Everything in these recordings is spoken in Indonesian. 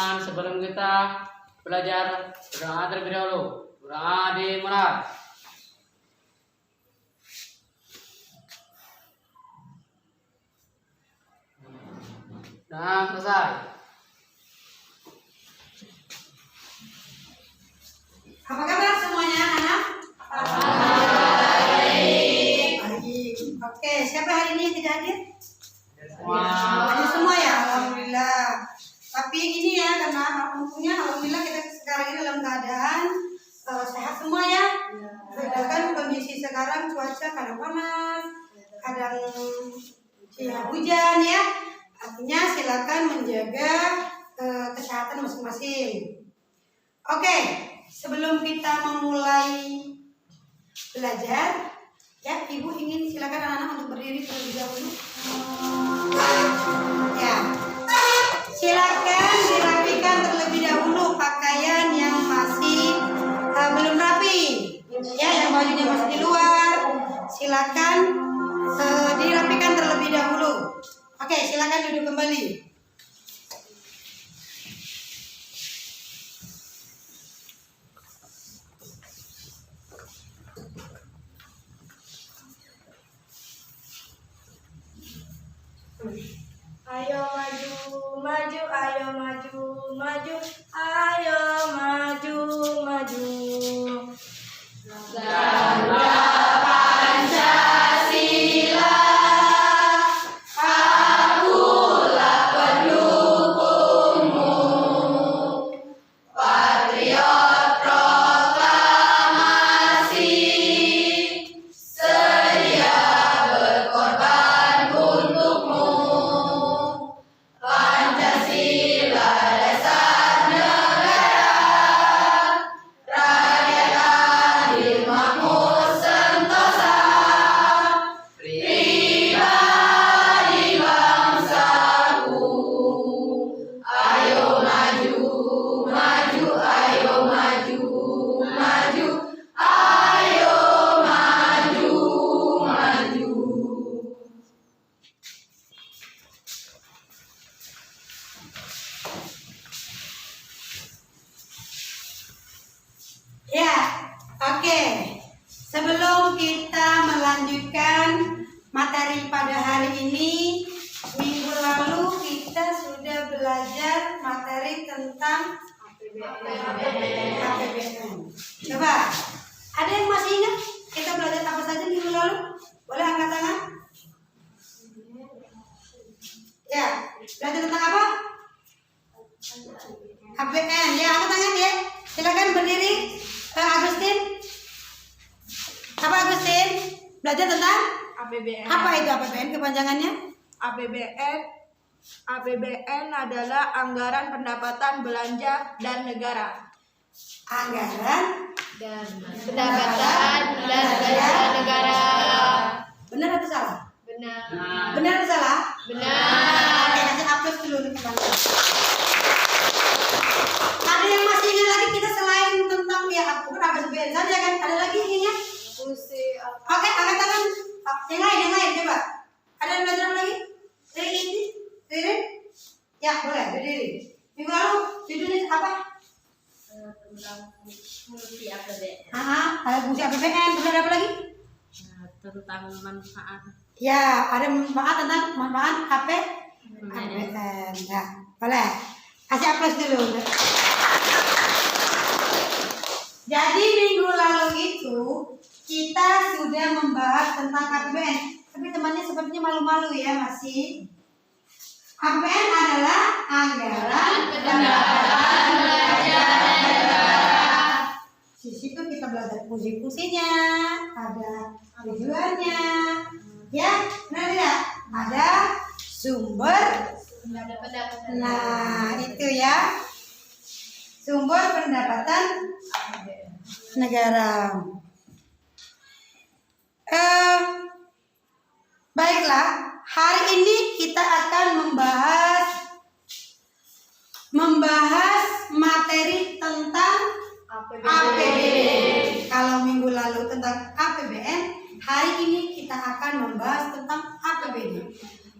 teman-teman, sebelum kita belajar berdoa terlebih dahulu. Berdoa dimulai. Nah, selesai. Apa kabar semuanya, anak? Baik. Baik. Oke, siapa hari ini yang tidak hadir? Semua. Hadir semua ya, alhamdulillah. Tapi ini ya, karena untungnya alhamdulillah kita sekarang ini dalam keadaan sehat semua ya. Sedangkan kondisi sekarang cuaca kadang panas, kadang ya, hujan ya. Artinya silakan menjaga kesehatan masing-masing. Oke, sebelum kita memulai belajar, ya Ibu ingin silakan anak-anak untuk berdiri terlebih dahulu. Ya, silakan dirapikan terlebih dahulu pakaian yang masih belum rapi. Ya, yang bajunya masih di luar, silakan dirapikan terlebih dahulu. Oke, silakan duduk kembali. Ayo maju, maju, ayo maju, maju, ayo maju, maju. Bangga Pancasila, akulah pendukungmu. Patriot proklamasi, sedia berkorban untukmu. Pancasila dasar negara, rakyat adil makmur sentosa, pribadi bangsaku. Ayo maju, maju, ayo maju, maju, ayo maju, maju. Ya, oke. Sebelum kita melanjutkan materi pada hari ini, minggu lalu kita sudah belajar materi tentang APBN. Coba, ada yang masih ingat kita belajar apa saja minggu lalu? Boleh angkat tangan? Ya, belajar tentang apa? APBN. Ya, angkat tangan ya. Silakan berdiri. Agustin. Apa Agustin? Belajar tentang APBN. apa itu APBN kepanjangannya? APBN adalah anggaran pendapatan belanja dan negara. Anggaran Dan pendapatan dan belanja negara. benar atau salah? Benar. Benar atau salah? Benar. Oke, kasih aplaus dulu nih teman-teman. Ada yang masih ingat lagi kita selain tentang ya bukan APBN saja kan? Ada lagi yang ingat? Oke, angkat tangan. Yang lain coba. Ada yang belajar apa lagi? Dari ini? Dari? Ya, boleh berdiri. Minggu lalu judulnya apa? Tentang fungsi APBN. Ada fungsi APBN. Kemudian ada apa lagi? tentang manfaat. Ya, ada manfaat tentang manfaat APBN. Ya, boleh. Kasih aplaus dulu. Jadi minggu lalu itu kita sudah membahas tentang APBN. Tapi temannya sepertinya malu-malu ya masih. APBN adalah anggaran pendapatan belanja negara. Di situ kita belajar fungsi-fungsinya, ada tujuannya, ya, benar tidak? Ada sumber. Nah, itu ya. Sumber pendapatan negara. Baiklah, hari ini kita akan membahas materi tentang APBN. Kalau minggu lalu tentang APBN, hari ini kita akan membahas tentang APBN.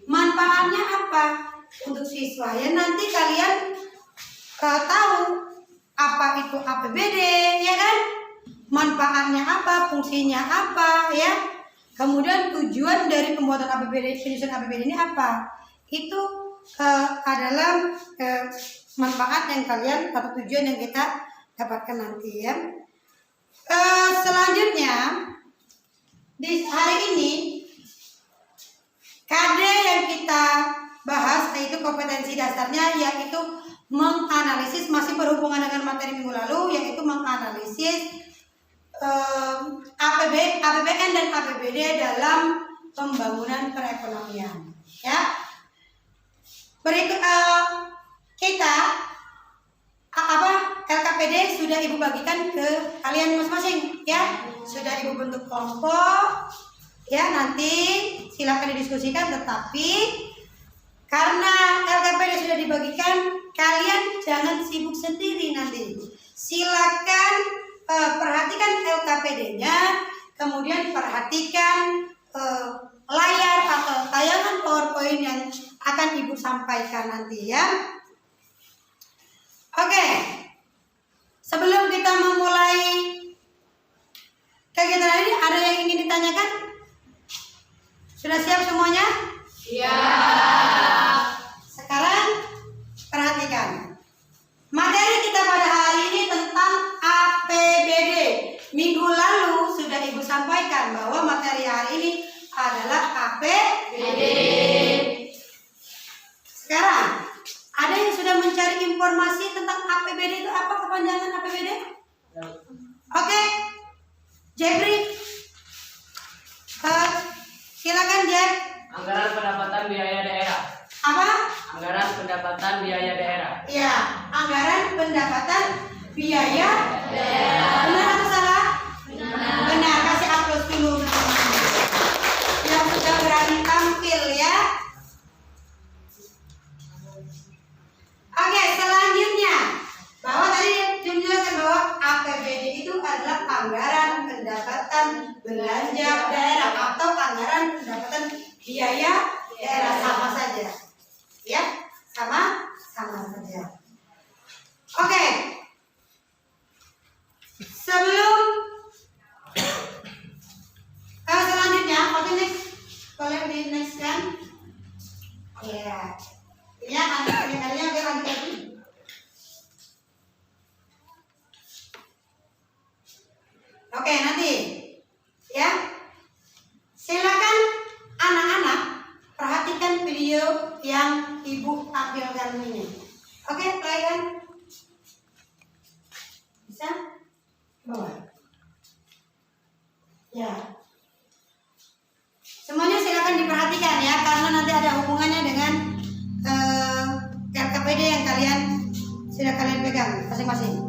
Manfaatnya apa untuk siswa? Ya nanti kalian tahu apa itu APBD, ya kan? Manfaatnya apa, fungsinya apa, ya? Kemudian tujuan dari pembuatan APBD, penyusunan APBD ini apa? Itu adalah manfaat yang kalian atau tujuan yang kita dapatkan nanti, ya. Selanjutnya di hari ini KD yang kita bahas yaitu kompetensi dasarnya, yaitu menganalisis, masih berhubungan dengan materi minggu lalu, yaitu menganalisis APBN dan APBD dalam pembangunan perekonomian, ya. Berikut kita LKPD sudah ibu bagikan ke kalian masing-masing, ya. Sudah ibu bentuk kelompok, ya. Nanti silakan didiskusikan, tetapi karena LKPD sudah dibagikan, kalian jangan sibuk sendiri nanti. Silakan perhatikan LKPD-nya, kemudian perhatikan layar atau tayangan PowerPoint yang akan ibu sampaikan nanti, ya. Oke, sebelum kita memulai kegiatan ini, ada yang ingin ditanyakan? Sudah siap semuanya? Siap. Sekarang perhatikan. Materi kita pada hari ini tentang APBD. Minggu lalu sudah ibu sampaikan bahwa materi hari ini adalah APBD. Sekarang, ada yang sudah mencari informasi tentang APBD itu apa, kepanjangan APBD? Oke, Jeffrey, silakan Jeff. Anggaran pendapatan biaya daerah. Apa? Anggaran pendapatan biaya daerah. Ya, anggaran pendapatan biaya daerah. Benar atau salah? Benar. Kasih aplaus dulu yang sudah berani tampil, ya. Oke, selanjutnya bahwa tadi dijelaskan bahwa APBD itu adalah anggaran pendapatan belanja daerah atau anggaran pendapatan biaya daerah, sama saja, ya, sama saja. Oke, sebelum selanjutnya, oke, next, boleh di next kan? Ya, ya, kalian biar lanjut lagi. Oke, nanti, ya, silakan anak-anak perhatikan video yang ibu tampilkan ini. Oke, play kan? Bisa? Bawa. Ya. Semuanya silakan diperhatikan, ya, karena nanti ada hubungannya dengan LKPD yang sudah kalian pegang masing-masing.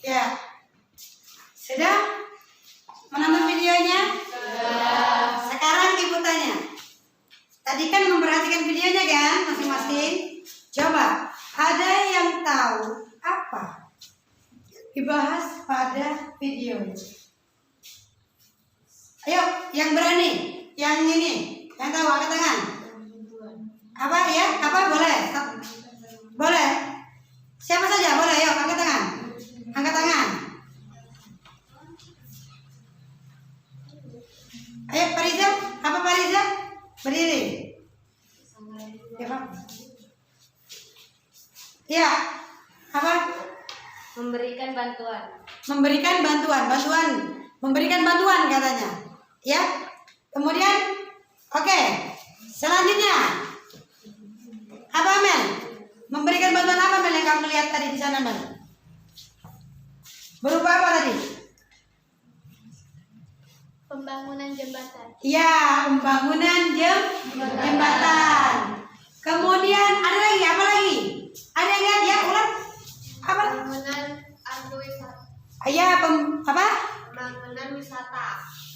Ya, sudah menonton videonya? Sekarang ibu tanya. Tadi kan memperhatikan videonya kan masing-masing. Coba, ada yang tahu apa dibahas pada video? Ayo, yang berani, yang ini, yang tahu angkat tangan. Apa ya? Apa boleh? Boleh. Siapa saja boleh? Ayo, angkat tangan. Angkat tangan. Ayo, Pariza. Apa Pariza? Berdiri. Ya, Pak. Ya. Apa? Memberikan bantuan. Memberikan bantuan, memberikan bantuan katanya. Ya. Kemudian, oke. Selanjutnya, apa Mel? Memberikan bantuan apa Mel yang kamu lihat tadi di sana Mel? Berupa apa tadi? Pembangunan jembatan. Ya, pembangunan jembatan. Kemudian ada lagi apa lagi? Ada yang lihat ya ulang? Apa? Pembangunan agrowisata. Ya, apa? Pembangunan wisata.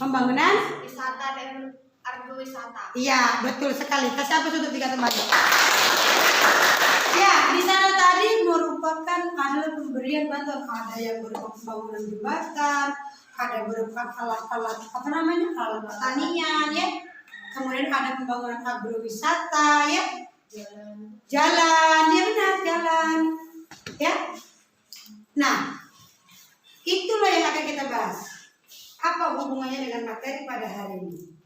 Pembangunan? Wisata dan agrowisata. Iya, betul sekali. Kasih apa untuk tiga teman? Ya, di sana tadi merupakan adalah pemberian bantuan. Ada yang berupa pembangunan jembatan, ada berupa alat-alat apa namanya, alat pertanian ya. Kemudian ada pembangunan agrowisata ya. Jalan, ya benar jalan. Ya. Nah, itulah yang akan kita bahas. Apa hubungannya dengan materi pada hari ini?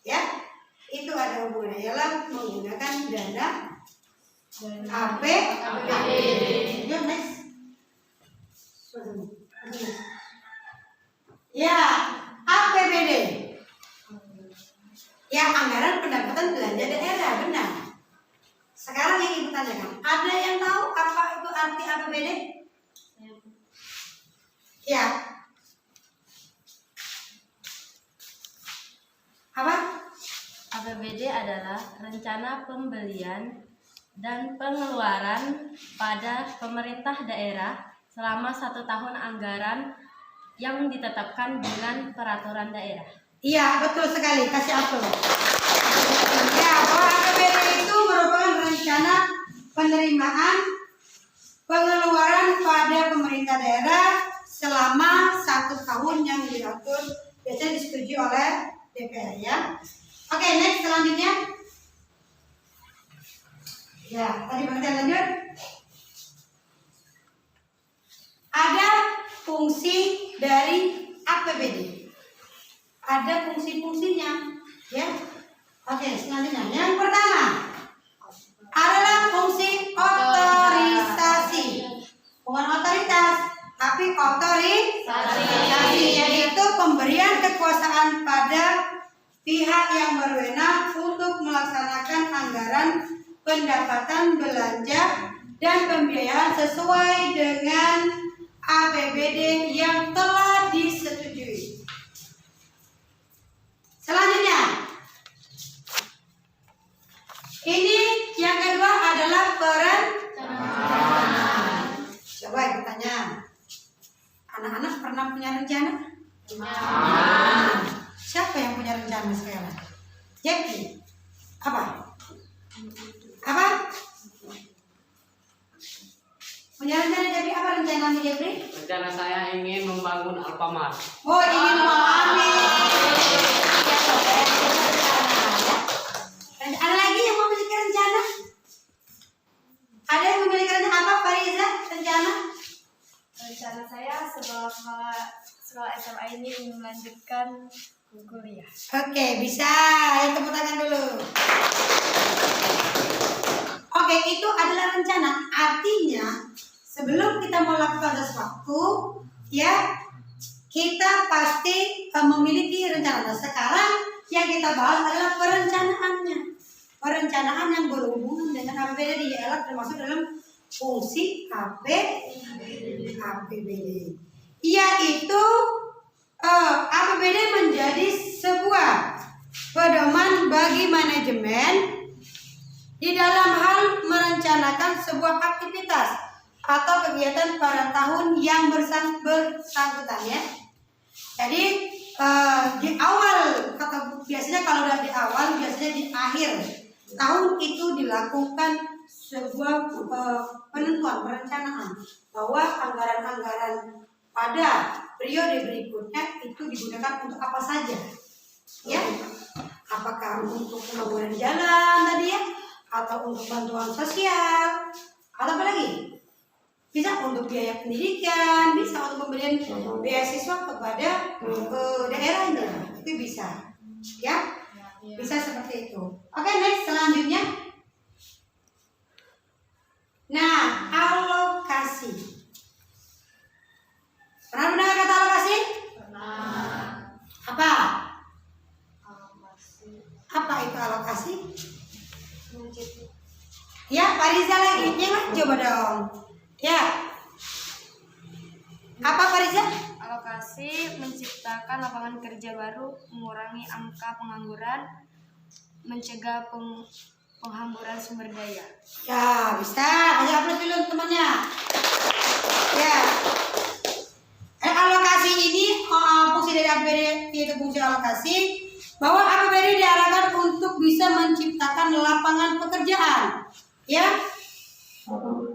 Ya, itu ada hubungannya ialah menggunakan dana APBD. Yuk next. Ya, APBD. Ya, anggaran pendapatan belanja daerah, benar. Sekarang yang ibu tanyakan, ada yang tahu apa itu arti APBD? Ya. Apa? APBD adalah rencana pembelian dan pengeluaran pada pemerintah daerah selama 1 tahun anggaran yang ditetapkan dengan peraturan daerah. Iya, betul sekali. Kasih apel. Ya, bahwa APBD itu merupakan rencana penerimaan pengeluaran pada pemerintah daerah selama 1 tahun yang diatur biasanya disetujui oleh DPR ya. Oke, next selanjutnya. Ya, tadi kita lanjut. Ada fungsi dari APBD. Ada fungsi-fungsinya, ya. Oke, selanjutnya. Yang pertama adalah fungsi otorisasi. Bukan otoritas, tapi otorisasi, yaitu pemberian kekuasaan pada pihak yang berwenang untuk melaksanakan anggaran pendapatan belanja dan pembiayaan sesuai dengan APBD yang telah disetujui. Selanjutnya, ini yang kedua adalah perencanaan. Coba ibu tanya, anak-anak pernah punya rencana? Siapa yang punya rencana sekarang? Jackie, apa? Apa? Punya rencana jadi apa rencanamu Jeffrey? Rencana saya ingin membangun Alfamart. Oh, ingin mengambil. Ada lagi yang memiliki rencana? Ada yang memiliki rencana apa, Fariza? Rencana? Rencana saya setelah SMA ini ingin melanjutkan kuliah. Oke, bisa. Ayo tepuk tangan dulu. Oke, itu adalah rencana. Artinya, sebelum kita melakukan sesuatu, ya, kita pasti memiliki rencana. Nah, sekarang yang kita bahas adalah perencanaannya. Perencanaan yang berhubungan dengan APBD ialah termasuk dalam fungsi APBD. Yaitu APBD menjadi sebuah pedoman bagi manajemen di dalam hal merencanakan sebuah aktivitas atau kegiatan pada tahun yang bersangkutan ya. Jadi di awal atau biasanya kalau udah di awal, biasanya di akhir tahun itu dilakukan sebuah penentuan perencanaan bahwa anggaran-anggaran pada periode berikutnya itu digunakan untuk apa saja ya, apakah untuk pembangunan jalan tadi ya, atau untuk bantuan sosial, atau apa lagi, bisa untuk biaya pendidikan, bisa untuk pemberian beasiswa kepada daerahnya, itu bisa ya, bisa seperti itu. Oke, next, selanjutnya. Nah, alokasi. Pernah mendengar kata alokasi? Pernah. Apa? Alokasi. Apa itu alokasi? Ya, Pak Riza lagi, coba dong. Ya. Apa Pak Riza? Alokasi menciptakan lapangan kerja baru, mengurangi angka pengangguran, mencegah penghamburan sumber daya. Ya, bisa. Ayo upload dulu temannya. Ya. Alokasi ini fungsi dari APBD yaitu fungsi alokasi, bahwa APBD diarahkan untuk bisa menciptakan lapangan pekerjaan, ya,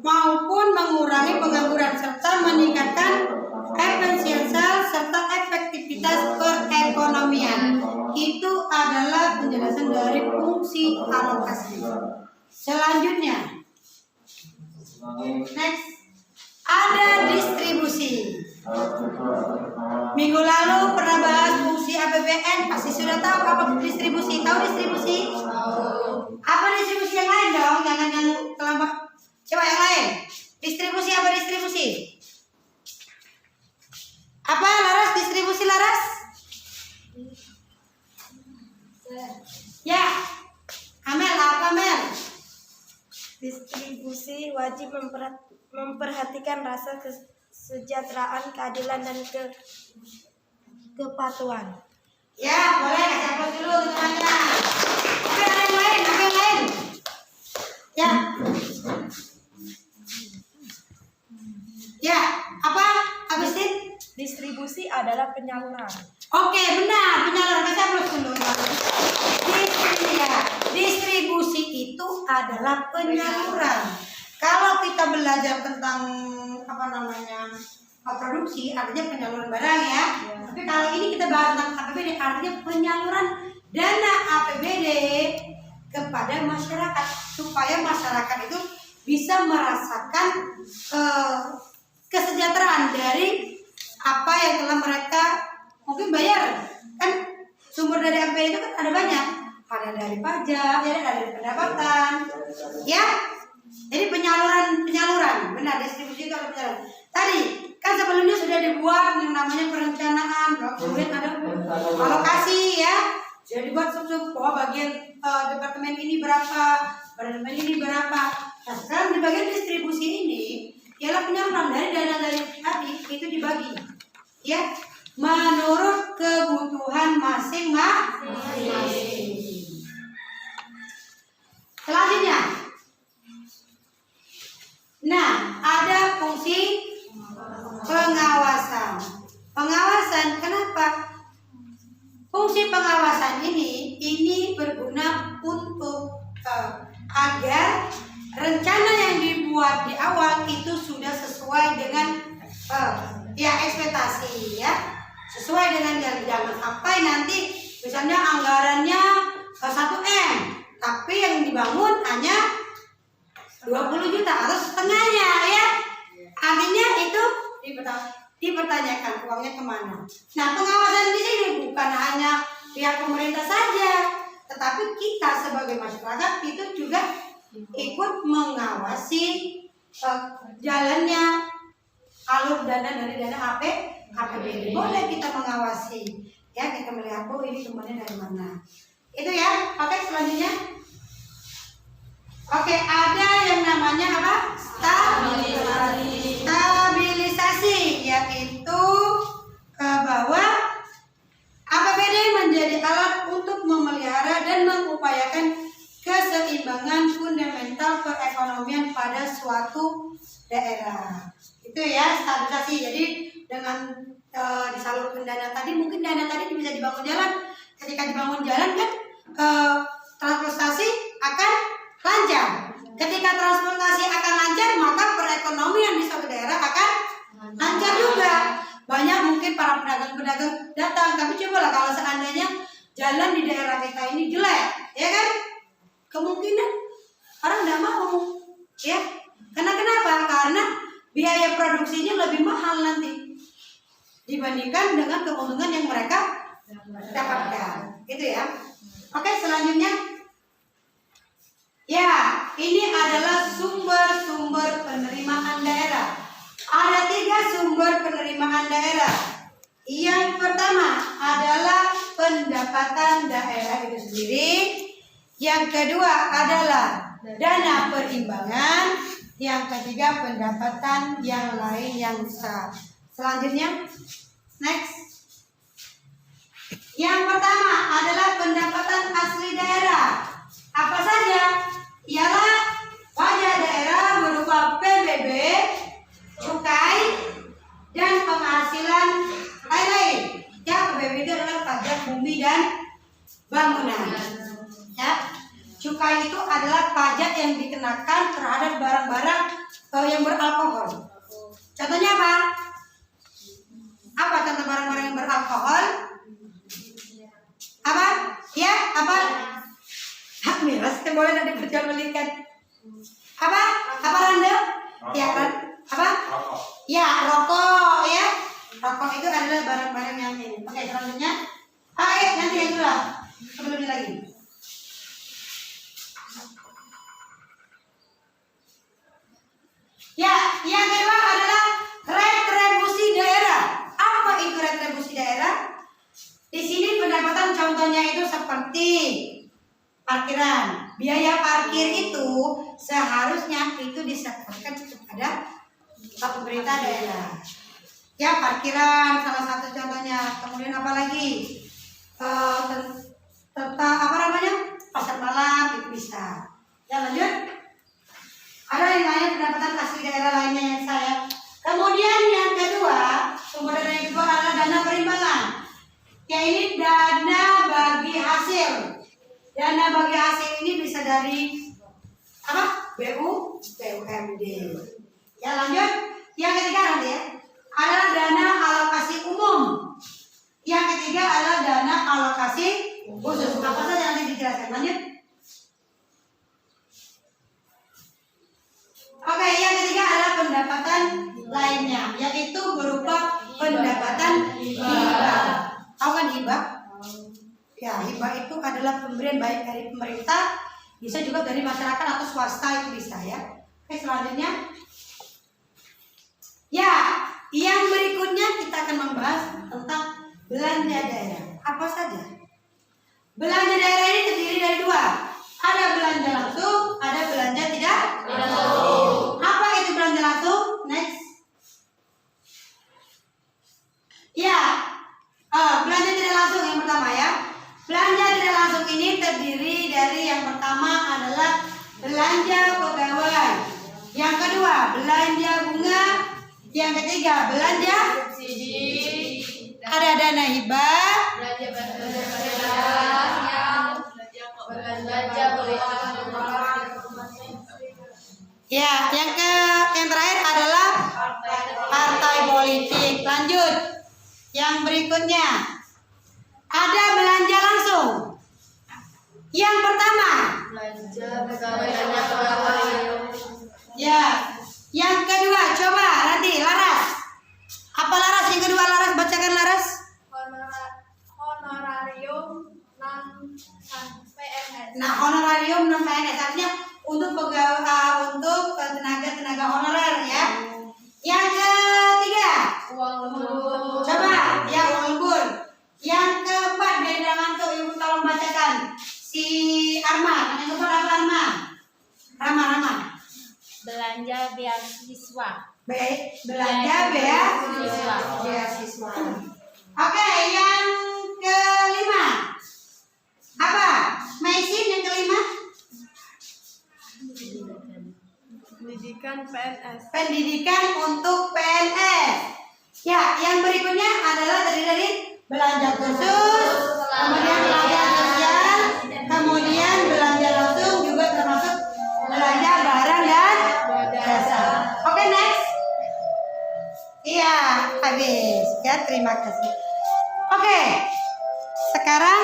maupun mengurangi pengangguran serta meningkatkan efisiensi serta efektivitas perekonomian. Itu adalah penjelasan dari fungsi alokasi. Selanjutnya, next, ada distribusi. Minggu lalu pernah bahas fungsi APBN, pasti sudah tahu apa distribusi. Tahu distribusi? Apa distribusi yang lain dong? Jangan yang terlambat. Coba yang lain. Distribusi apa distribusi? Apa Laras, distribusi Laras? Ya. Amel, apa Mel? Distribusi wajib memperhatikan rasa kesejahteraan, keadilan, dan kepatuhan. Ya, boleh kasih upload dulu temannya. Oke, ada yang lain, ada yang lain. Ya. Ya, apa? Agustin? Distribusi adalah penyaluran. Oke, benar, penyaluran. Kasih upload dulu. Distribusi itu adalah penyaluran. Kalau kita belajar tentang apa namanya produksi, artinya penyaluran barang ya. Tapi kalau ini kita bahas tentang APBD, artinya penyaluran dana APBD kepada masyarakat supaya masyarakat itu bisa merasakan kesejahteraan dari apa yang telah mereka mungkin bayar. Kan sumber dari APBD itu kan ada banyak, ada dari pajak, ya, ada dari pendapatan, ya. Jadi penyaluran, benar, distribusi itu ada penyaluran. Tadi kan sebelumnya sudah dibuat yang namanya perencanaan, kemudian ada alokasi ya, sudah dibuat sub bahwa bagian departemen ini berapa, departemen ini berapa. Nah sekarang di bagian distribusi ini ialah penyaluran dari dana dari tadi itu dibagi, ya, menurut kebutuhan masing-masing. Selanjutnya. Nah, ada fungsi pengawasan. Pengawasan, kenapa? Fungsi pengawasan ini berguna untuk agar rencana yang dibuat di awal itu sudah sesuai dengan ekspektasi ya, sesuai dengan jangan sampai nanti misalnya anggarannya 1M, tapi yang dibangun hanya 20 juta atau setengahnya ya. Artinya itu dipertanyakan uangnya kemana. Nah pengawasan di sini bukan hanya pihak pemerintah saja, tetapi kita sebagai masyarakat itu juga ikut mengawasi jalannya alur dana dari dana APBD. Boleh kita mengawasi ya, kita melihat ini sumbernya dari mana. Itu ya. Oke, selanjutnya. Oke, ada yang namanya apa? Stabilisasi, yaitu bahwa APBD menjadi alat untuk memelihara dan mengupayakan keseimbangan fundamental pada suatu daerah. Itu ya stabilisasi. Jadi dengan disalurkan dana tadi, mungkin dana tadi bisa dibangun jalan. Ketika dibangun jalan kan transportasi akan lancar. Ketika transportasi akan lancar, maka perekonomian di suatu daerah akan lancar juga. Banyak mungkin para pedagang-pedagang datang, tapi cobalah kalau seandainya jalan di daerah kita ini jelek, ya kan? Kemungkinan orang tidak mau, ya. Karena kenapa? Karena biaya produksinya lebih mahal nanti dibandingkan dengan keuntungan yang mereka dapatkan, gitu ya. Oke, selanjutnya. Ya, ini adalah sumber-sumber penerimaan daerah. Ada 3 sumber penerimaan daerah. Yang pertama adalah pendapatan daerah itu sendiri. Yang kedua adalah dana perimbangan. Yang ketiga pendapatan yang lain yang sah. Selanjutnya, next. Yang pertama adalah pendapatan asli daerah. Apa saja? Ialah pajak daerah berupa PBB, cukai, dan penghasilan lain-lain. Ya, PBB itu adalah pajak bumi dan bangunan. Ya, cukai itu adalah pajak yang dikenakan terhadap barang-barang yang beralkohol. Contohnya apa? Apa contoh barang-barang yang beralkohol? Apa? Ya, apa? Hak miras, boleh nanti diperjualbelikan. Apa? Apa Randa? Ya kan? Apa? Ya, rokok ya. Rokok itu adalah barang-barang yang ini. Oke, selanjutnya. Nanti yang kedua. Sebelumnya lagi. Ya, yang kedua adalah retribusi daerah. Apa itu retribusi daerah? Di sini pendapatan contohnya itu seperti parkiran. Biaya parkir itu seharusnya itu disetorkan kepada pemerintah daerah. Ya, parkiran salah satu contohnya. Kemudian apa lagi? Tentang apa namanya? Pasar malam itu bisa. Ya, lanjut. Ada yang lain pendapatan asli daerah lainnya yang saya. Kemudian yang kedua, sumber dana yang kedua adalah dana perimbangan. Ya, ini dana bagi hasil. Dana bagi hasil ini bisa dari apa? BUMD. Ya, lanjut. Yang ketiga nanti ya, adalah dana alokasi umum. Yang ketiga adalah dana alokasi khusus. Apa saja nanti dijelaskan. Lanjut. Oke, yang ketiga adalah pendapatan lainnya, yaitu berupa pendapatan hibah. Tahu kan hibah? Ya, hibah itu adalah pemberian baik dari pemerintah, bisa juga dari masyarakat atau swasta, itu bisa ya. Oke, selanjutnya. Ya, yang berikutnya kita akan membahas tentang belanja daerah. Apa saja? Belanja daerah ini terdiri dari 2. Ada belanja langsung, ada belanja tidak langsung. Apa itu belanja langsung? Next. Ya, belanja tidak langsung yang pertama ya. Belanja tidak langsung ini terdiri dari yang pertama adalah belanja pegawai. Yang kedua, belanja bunga. Yang ketiga, belanja subsidi. Ada dana hibah. Ya, yang terakhir adalah partai politik. Lanjut. Yang berikutnya ada belanja langsung. Yang pertama, ya. Yang kedua, coba nanti Laras. Apa Laras yang kedua? Laras bacakan Laras. Honorarium non PNS. Nah, honorarium non PNS artinya untuk pegawai, untuk tenaga honorer ya. Yang ketiga, Uang lembur. coba ya uang lembur. Yang keempat, dari Damanto ibu tolong bacakan. Si Arma, yang keempat apa Arma? Rama. Belanja beasiswa. Belanja beasiswa. Oke, yang kelima. Apa? Maisin yang kelima? pendidikan PNS. Pendidikan untuk PNS. Ya, yang berikutnya adalah dari belanja khusus, kemudian belanja sosial, kemudian belanja langsung juga termasuk belanja barang dan jasa. Oke, next. Iya, habis. Ya, terima kasih. Oke. Sekarang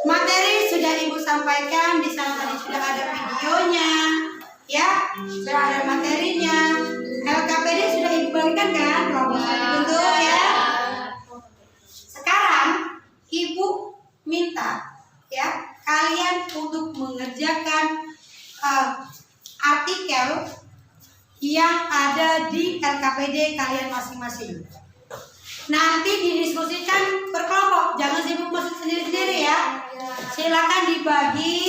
materi sudah Ibu sampaikan, di sana tadi sudah ada videonya, ya, sudah ada materinya. LKPD sudah Ibu bagikan kan, proposal dibentuk ya. Sekarang Ibu minta ya kalian untuk mengerjakan artikel yang ada di LKPD kalian masing-masing. Nanti didiskusikan berkelompok, jangan sibuk masuk sendiri-sendiri ya. Silakan dibagi,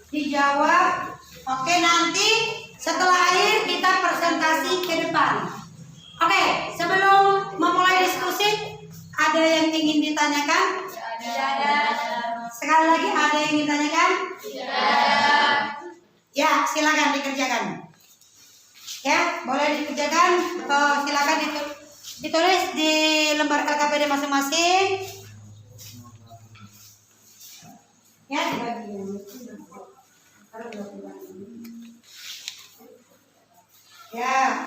dijawab. Oke, nanti setelah akhir kita presentasi ke depan. Oke, sebelum memulai diskusi, ada yang ingin ditanyakan? Tidak ada. Sekali lagi, ada yang ingin ditanyakan? Tidak ada. Ya, silakan dikerjakan. Ya, boleh dikerjakan. Silakan ditulis di lembar LKPD masing-masing. Ya, dibagi. Ya.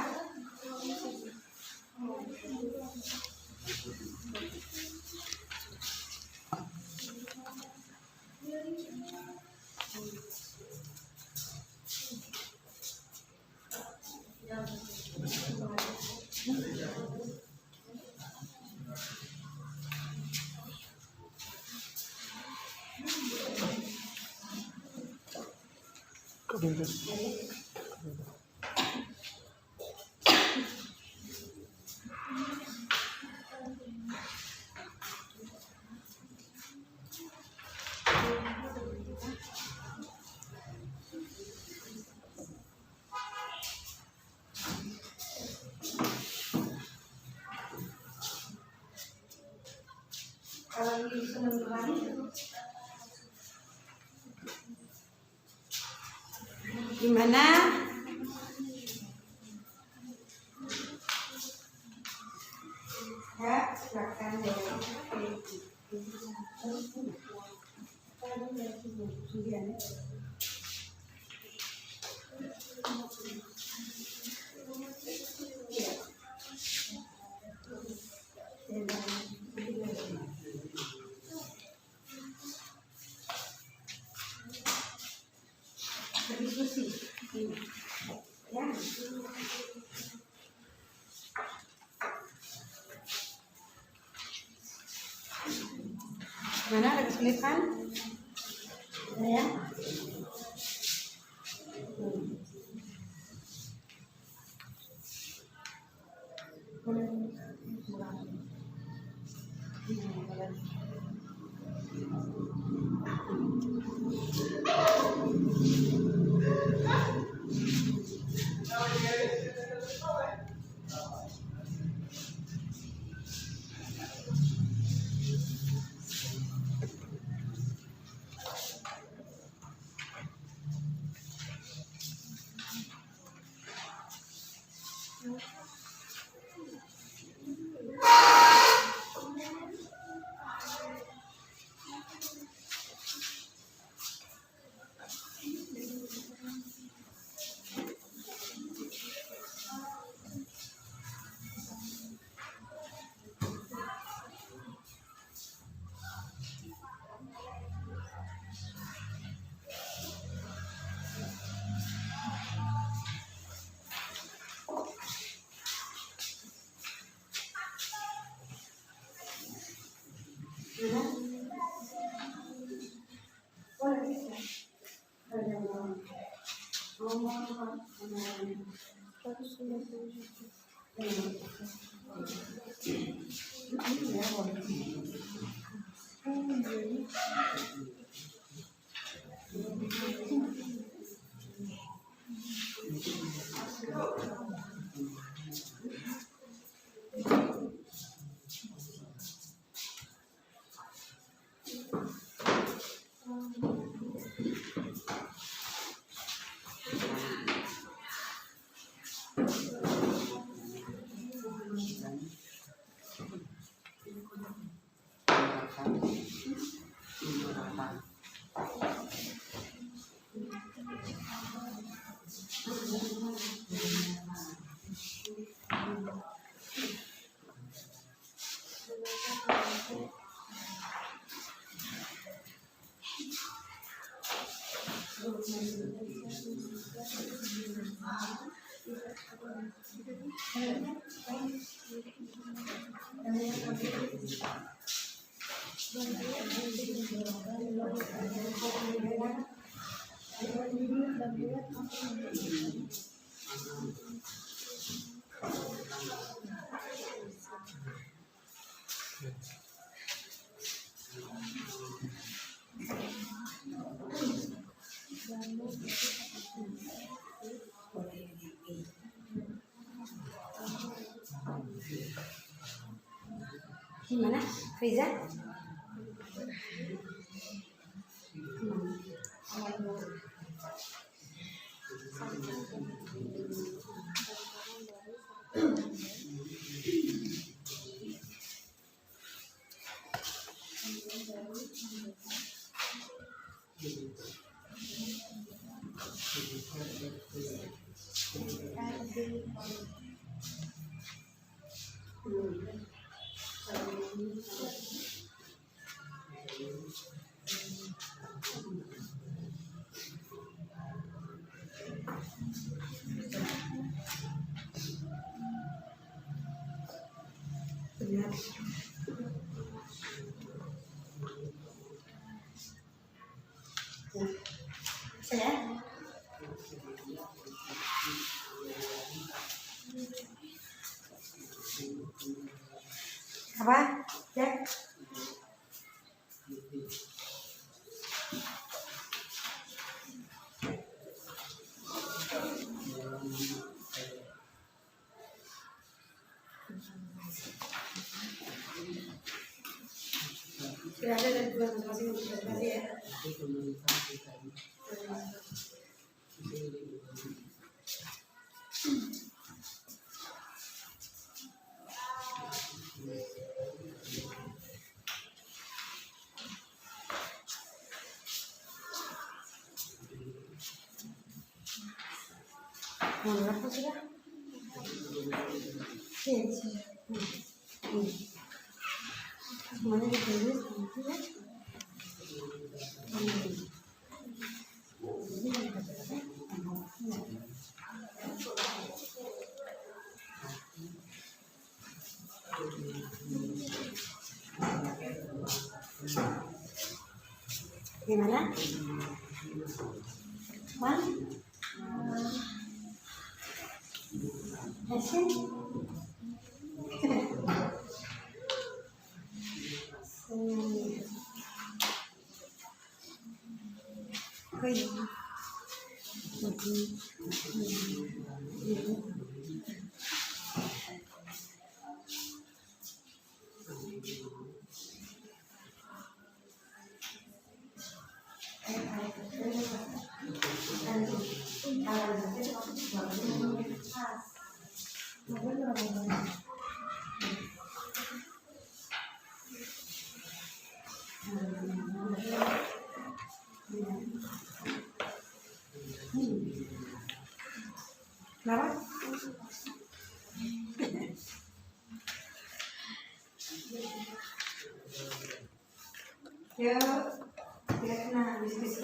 Kalau senang berani, gimana? Ya, silakan deh. Berdiskusi. Ya. Mana ada kesulitan? Ada ya? Gimana, Riza? Benar. Saya apa? Ya. Sudah ada dan dua masing-masing ya. Mau berapa sudah? Iya, sudah. Semuanya ditulis ya. Gimana? Man? Hasil? Oh iya. Kenapa? Ya, dia kena bisnis.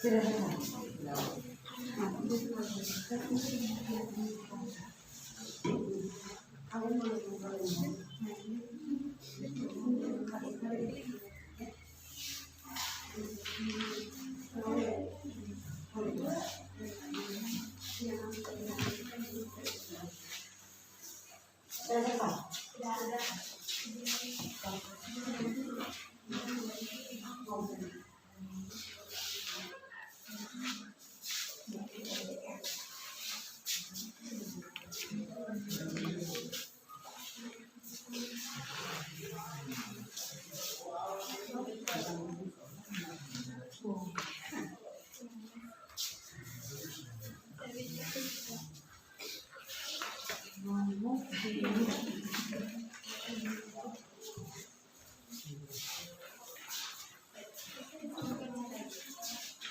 Sudah Sudah selesai.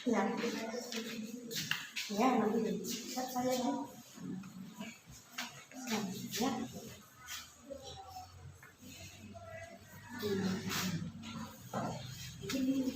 Ya, ya nanti saya ya. Nanti ini.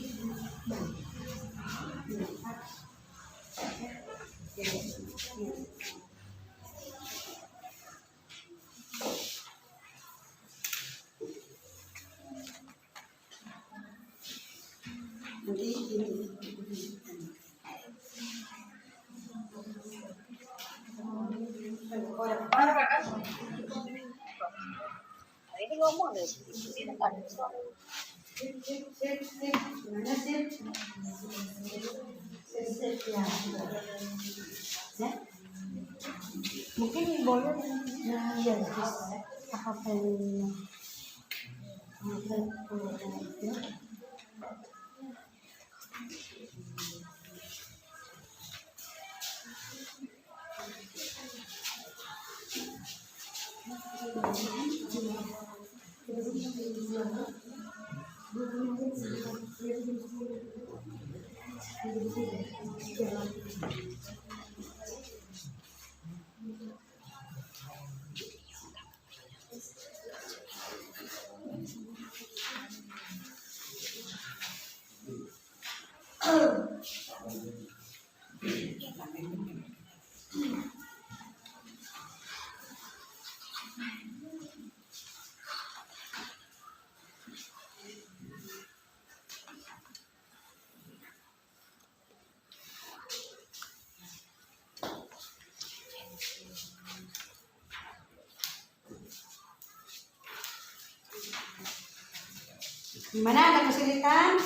Ini ngomong deh, ini kan. Gimana sih? Ya. Ya. Mungkin boleh Ya, apa yang gimana, ada kesulitan?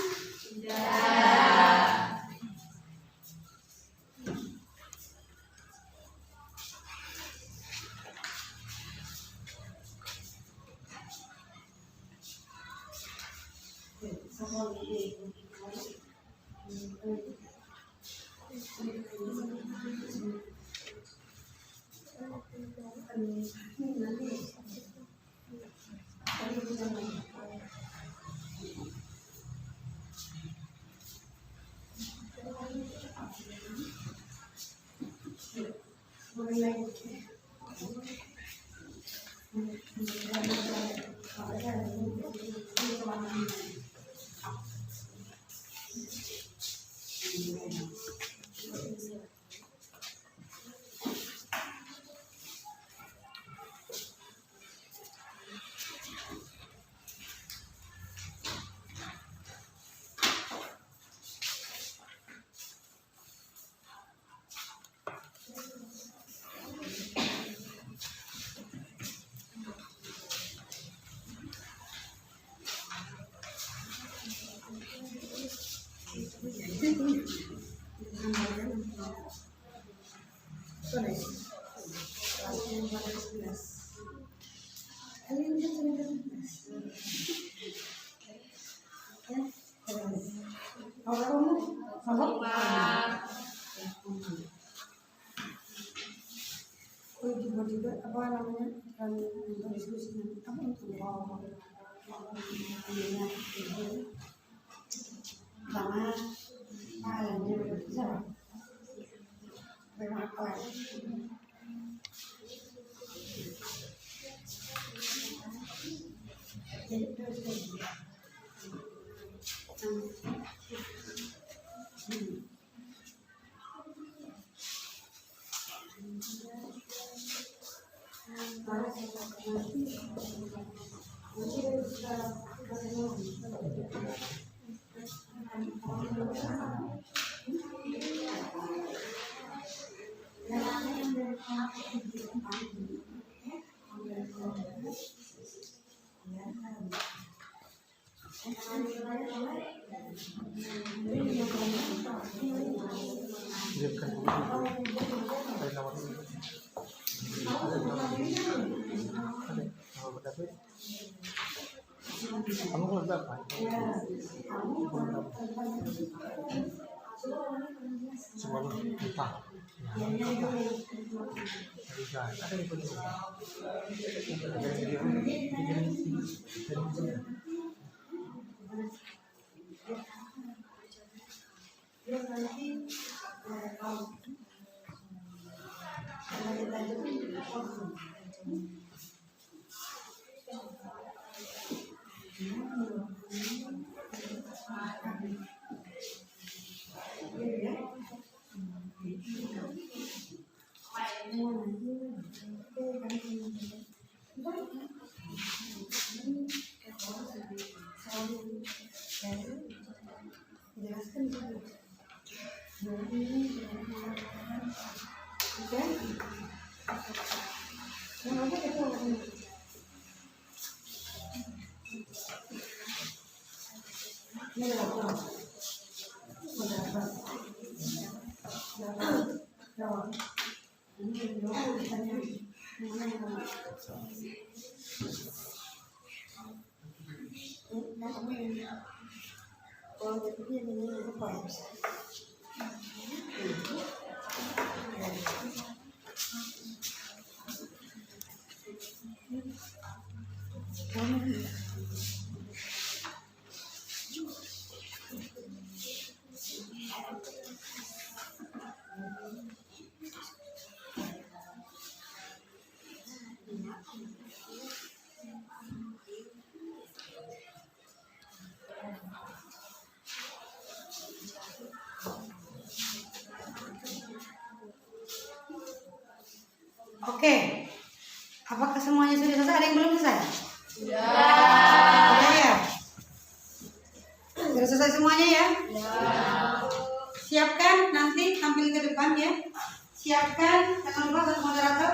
Juga apa namanya untuk diskusi apa untuk sama lainnya bisa berapa Kamu kelas berapa? Semua lupa. Ada yang penting. Oke, apakah semuanya sudah selesai? Ada yang belum selesai? Ya. Sudah ya? Sudah selesai semuanya ya? Siapkan nanti tampil ke depan ya. Siapkan, jangan lupa satu moderator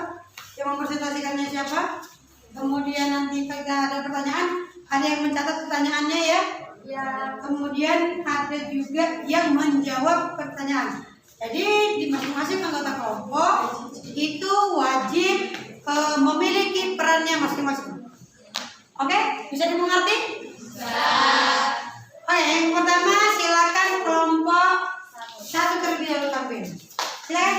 yang mempresentasikannya siapa. Kemudian nanti kita ada pertanyaan, ada yang mencatat pertanyaannya ya. Ya. Kemudian ada juga yang menjawab pertanyaan. Jadi di masing-masing anggota kelompok itu wajib memiliki perannya masing-masing. Oke, bisa dimengerti? Oke, yang pertama silakan kelompok 1 terlebih dahulu tampil. Silakan.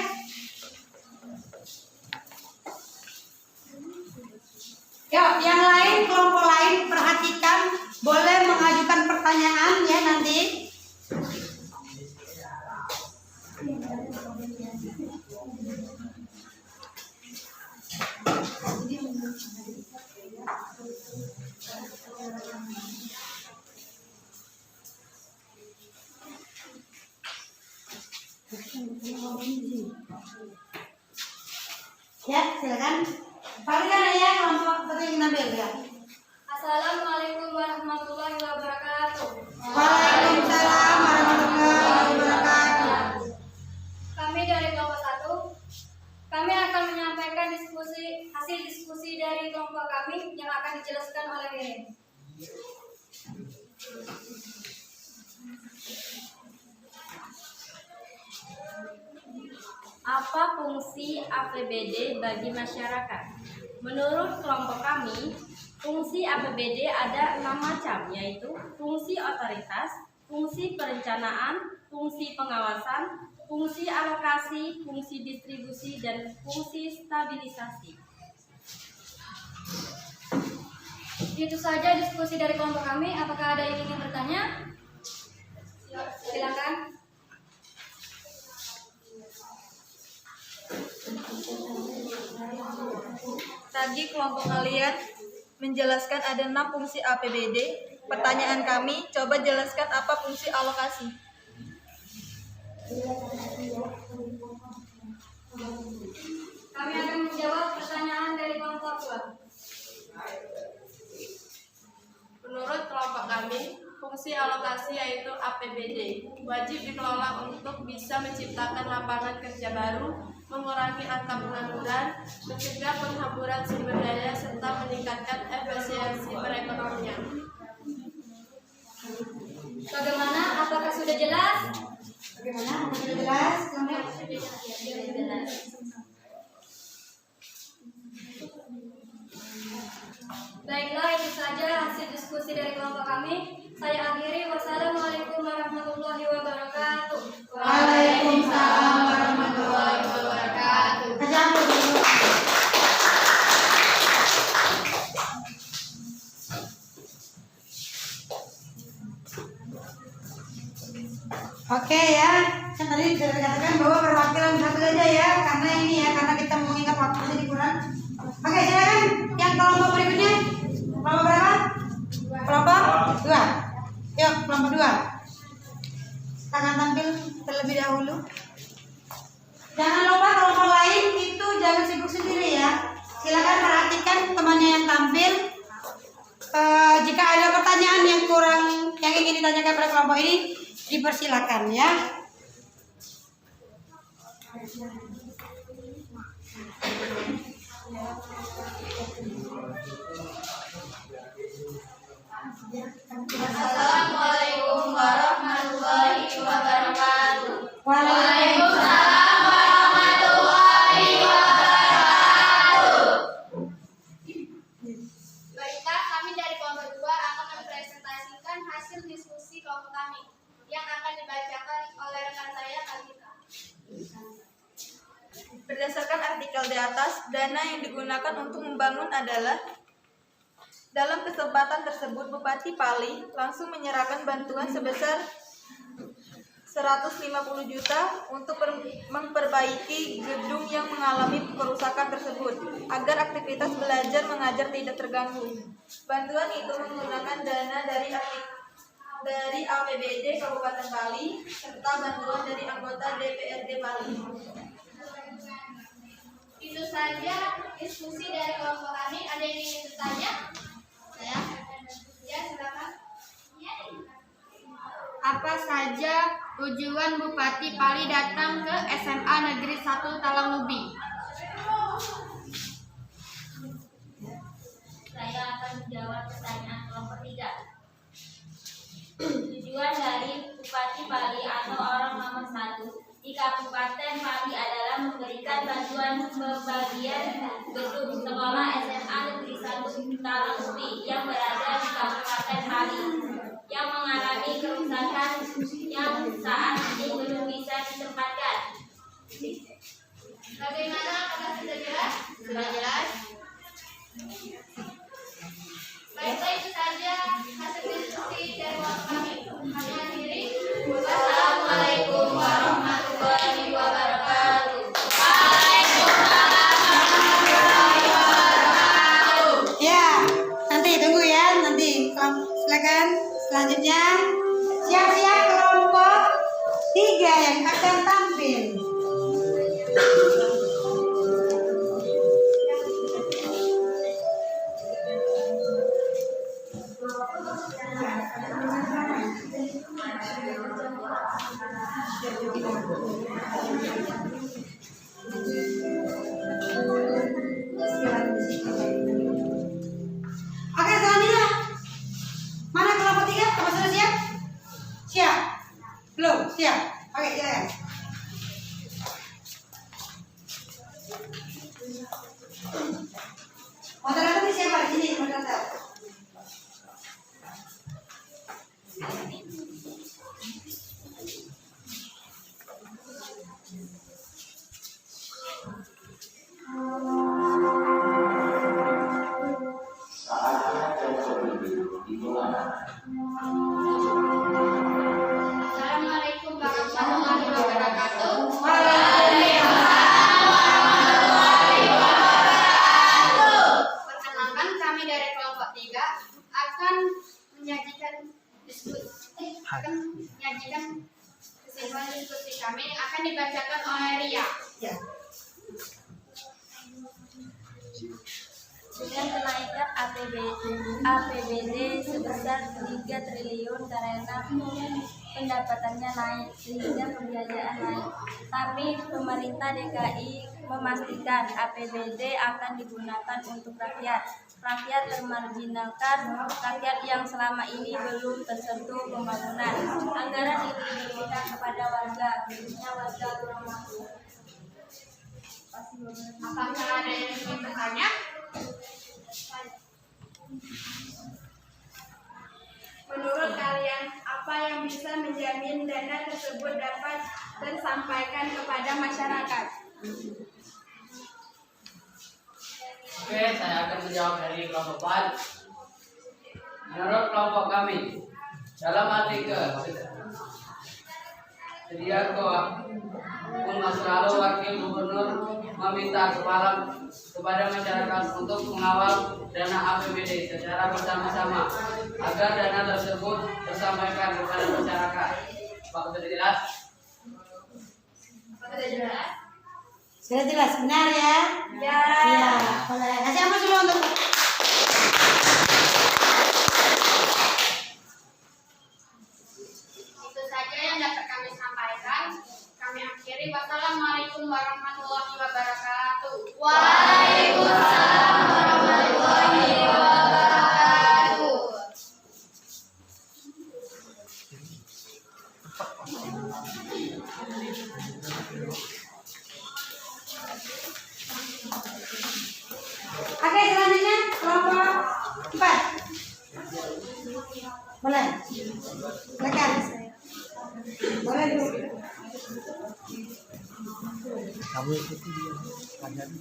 Yuk, yang lain, kelompok lain perhatikan, boleh mengajukan pertanyaan ya nanti. Ya, silakan. Paling ya kelompok penting ambil ya. Assalamualaikum warahmatullahi wabarakatuh. Waalaikumsalam warahmatullahi wabarakatuh. Kami dari kelompok 1, kami akan menyampaikan hasil diskusi dari kelompok kami yang akan dijelaskan oleh Mirin. Apa fungsi APBD bagi masyarakat? Menurut kelompok kami, fungsi APBD ada 6 macam, yaitu fungsi otoritas, fungsi perencanaan, fungsi pengawasan, fungsi alokasi, fungsi distribusi, dan fungsi stabilisasi. Itu saja diskusi dari kelompok kami. Apakah ada yang ingin bertanya? Silakan. Tadi kelompok kalian menjelaskan ada 6 fungsi APBD. Pertanyaan kami, coba jelaskan apa fungsi alokasi. Kami akan menjawab pertanyaan dari kelompok 2. Menurut kelompok kami, fungsi alokasi yaitu APBD wajib dikelola untuk bisa menciptakan lapangan kerja baru, mengurangi angka pengangguran, mencegah penghamburan sumber daya, serta meningkatkan efisiensi perekonomian. Bagaimana? Apakah sudah jelas? Bagaimana? Sudah jelas? Sudah jelas. Baiklah, itu saja hasil diskusi dari kelompok kami. Saya akhiri. Wassalamualaikum warahmatullahi wabarakatuh. Waalaikumsalam warahmatullahi wabarakatuh. Oke ya, kan tadi sudah dikatakan bahwa perwakilan satu saja ya, karena ini ya, karena kita mengingat waktu jadi kurang. Oke, silakan yang kelompok berikutnya. Kelompok berapa? Kelompok 2. Yuk, kelompok 2. Akan tampil terlebih dahulu. Jangan lupa kelompok lain itu jangan sibuk sendiri ya. Silakan perhatikan temannya yang tampil. Jika ada pertanyaan yang kurang yang ingin ditanyakan pada kelompok ini, dipersilakan ya. Assalamualaikum warahmatullahi wabarakatuh. Waalaikumsalam warahmatullahi wabarakatuh. Baiklah, kami dari kelompok 2 akan mempresentasikan hasil diskusi kelompok kami yang akan dibacakan oleh rekan saya, Kalita. Berdasarkan artikel di atas, dana yang digunakan untuk membangun adalah dalam kesempatan tersebut Bupati Pali langsung menyerahkan bantuan sebesar 150 juta untuk memperbaiki gedung yang mengalami kerusakan tersebut agar aktivitas belajar mengajar tidak terganggu. Bantuan itu menggunakan dana dari APBD Kabupaten Pali serta bantuan dari anggota DPRD Pali. Itu saja diskusi dari kelompok kami. Ada yang ingin bertanya? Saya? Ya, silakan. Apa saja tujuan Bupati Pali datang ke SMA Negeri 1 Talang Ubi? Saya akan menjawab pertanyaan kelompok 3. Tujuan dari Bupati Pali atau orang nomor 1 di Kabupaten Pali adalah memberikan bantuan pembagian gedung sekolah SMA Negeri 1 Talang Ubi yang berada di Kabupaten Pali yang mengalami kerusakan yang saat ini belum bisa ditempatkan. Bagaimana? Apakah sudah jelas? Sudah jelas? Baiklah, itu saja hasil diskusi dari kelompok kami. Kami akhiri. Wassalamualaikum warahmatullahi wabarakatuh. Ya, nanti tunggu ya, nanti silakan selanjutnya siap-siap kelompok 3 yang akan tampil. Oke, selanjutnya. Mana kelompok 3? Apa sudah siap? Siap? Belum? Siap? Oke, silakan. Moderator ini siapa di sini? Moderator. Assalamualaikum warahmatullahi wabarakatuh. Perkenalkan, kami dari kelompok 3 akan menyajikan kesimpulan diskusi kami yang akan dibacakan oleh Ria. Ya. Dengan kenaikan APBD sebesar 3 triliun karena pendapatannya naik sehingga pembiayaan naik. Tapi pemerintah DKI memastikan APBD akan digunakan untuk rakyat. rakyat termarginalkan, rakyat yang selama ini belum tersentuh pembangunan. Anggaran itu diberikan kepada warga, khususnya warga kurang mampu. Apakah ada yang ingin bertanya? Menurut kalian, apa yang bisa menjamin dana tersebut dapat tersampaikan kepada masyarakat? Oke, saya akan menjawab dari kelompok 4. Menurut kelompok kami, dalam artikel Sediako pun masa lalu Wakil Gubernur meminta kepada masyarakat untuk mengawal dana APBD secara bersama-sama agar dana tersebut tersampaikan kepada masyarakat. Pak, sudah jelas? Sudah jelas? Sudah jelas, benar ya? Ya. Iya. Boleh. Kasih aplaus dulu untuk Itu saja yang dapat kami sampaikan. Kami akhiri. Wassalamualaikum warahmatullahi wabarakatuh. Waalaikumsalam warahmatullahi wabarakatuh. Oke, selanjutnya kelompok 4. Boleh. Silakan. Boleh dulu. Kamu ikuti dia kajian.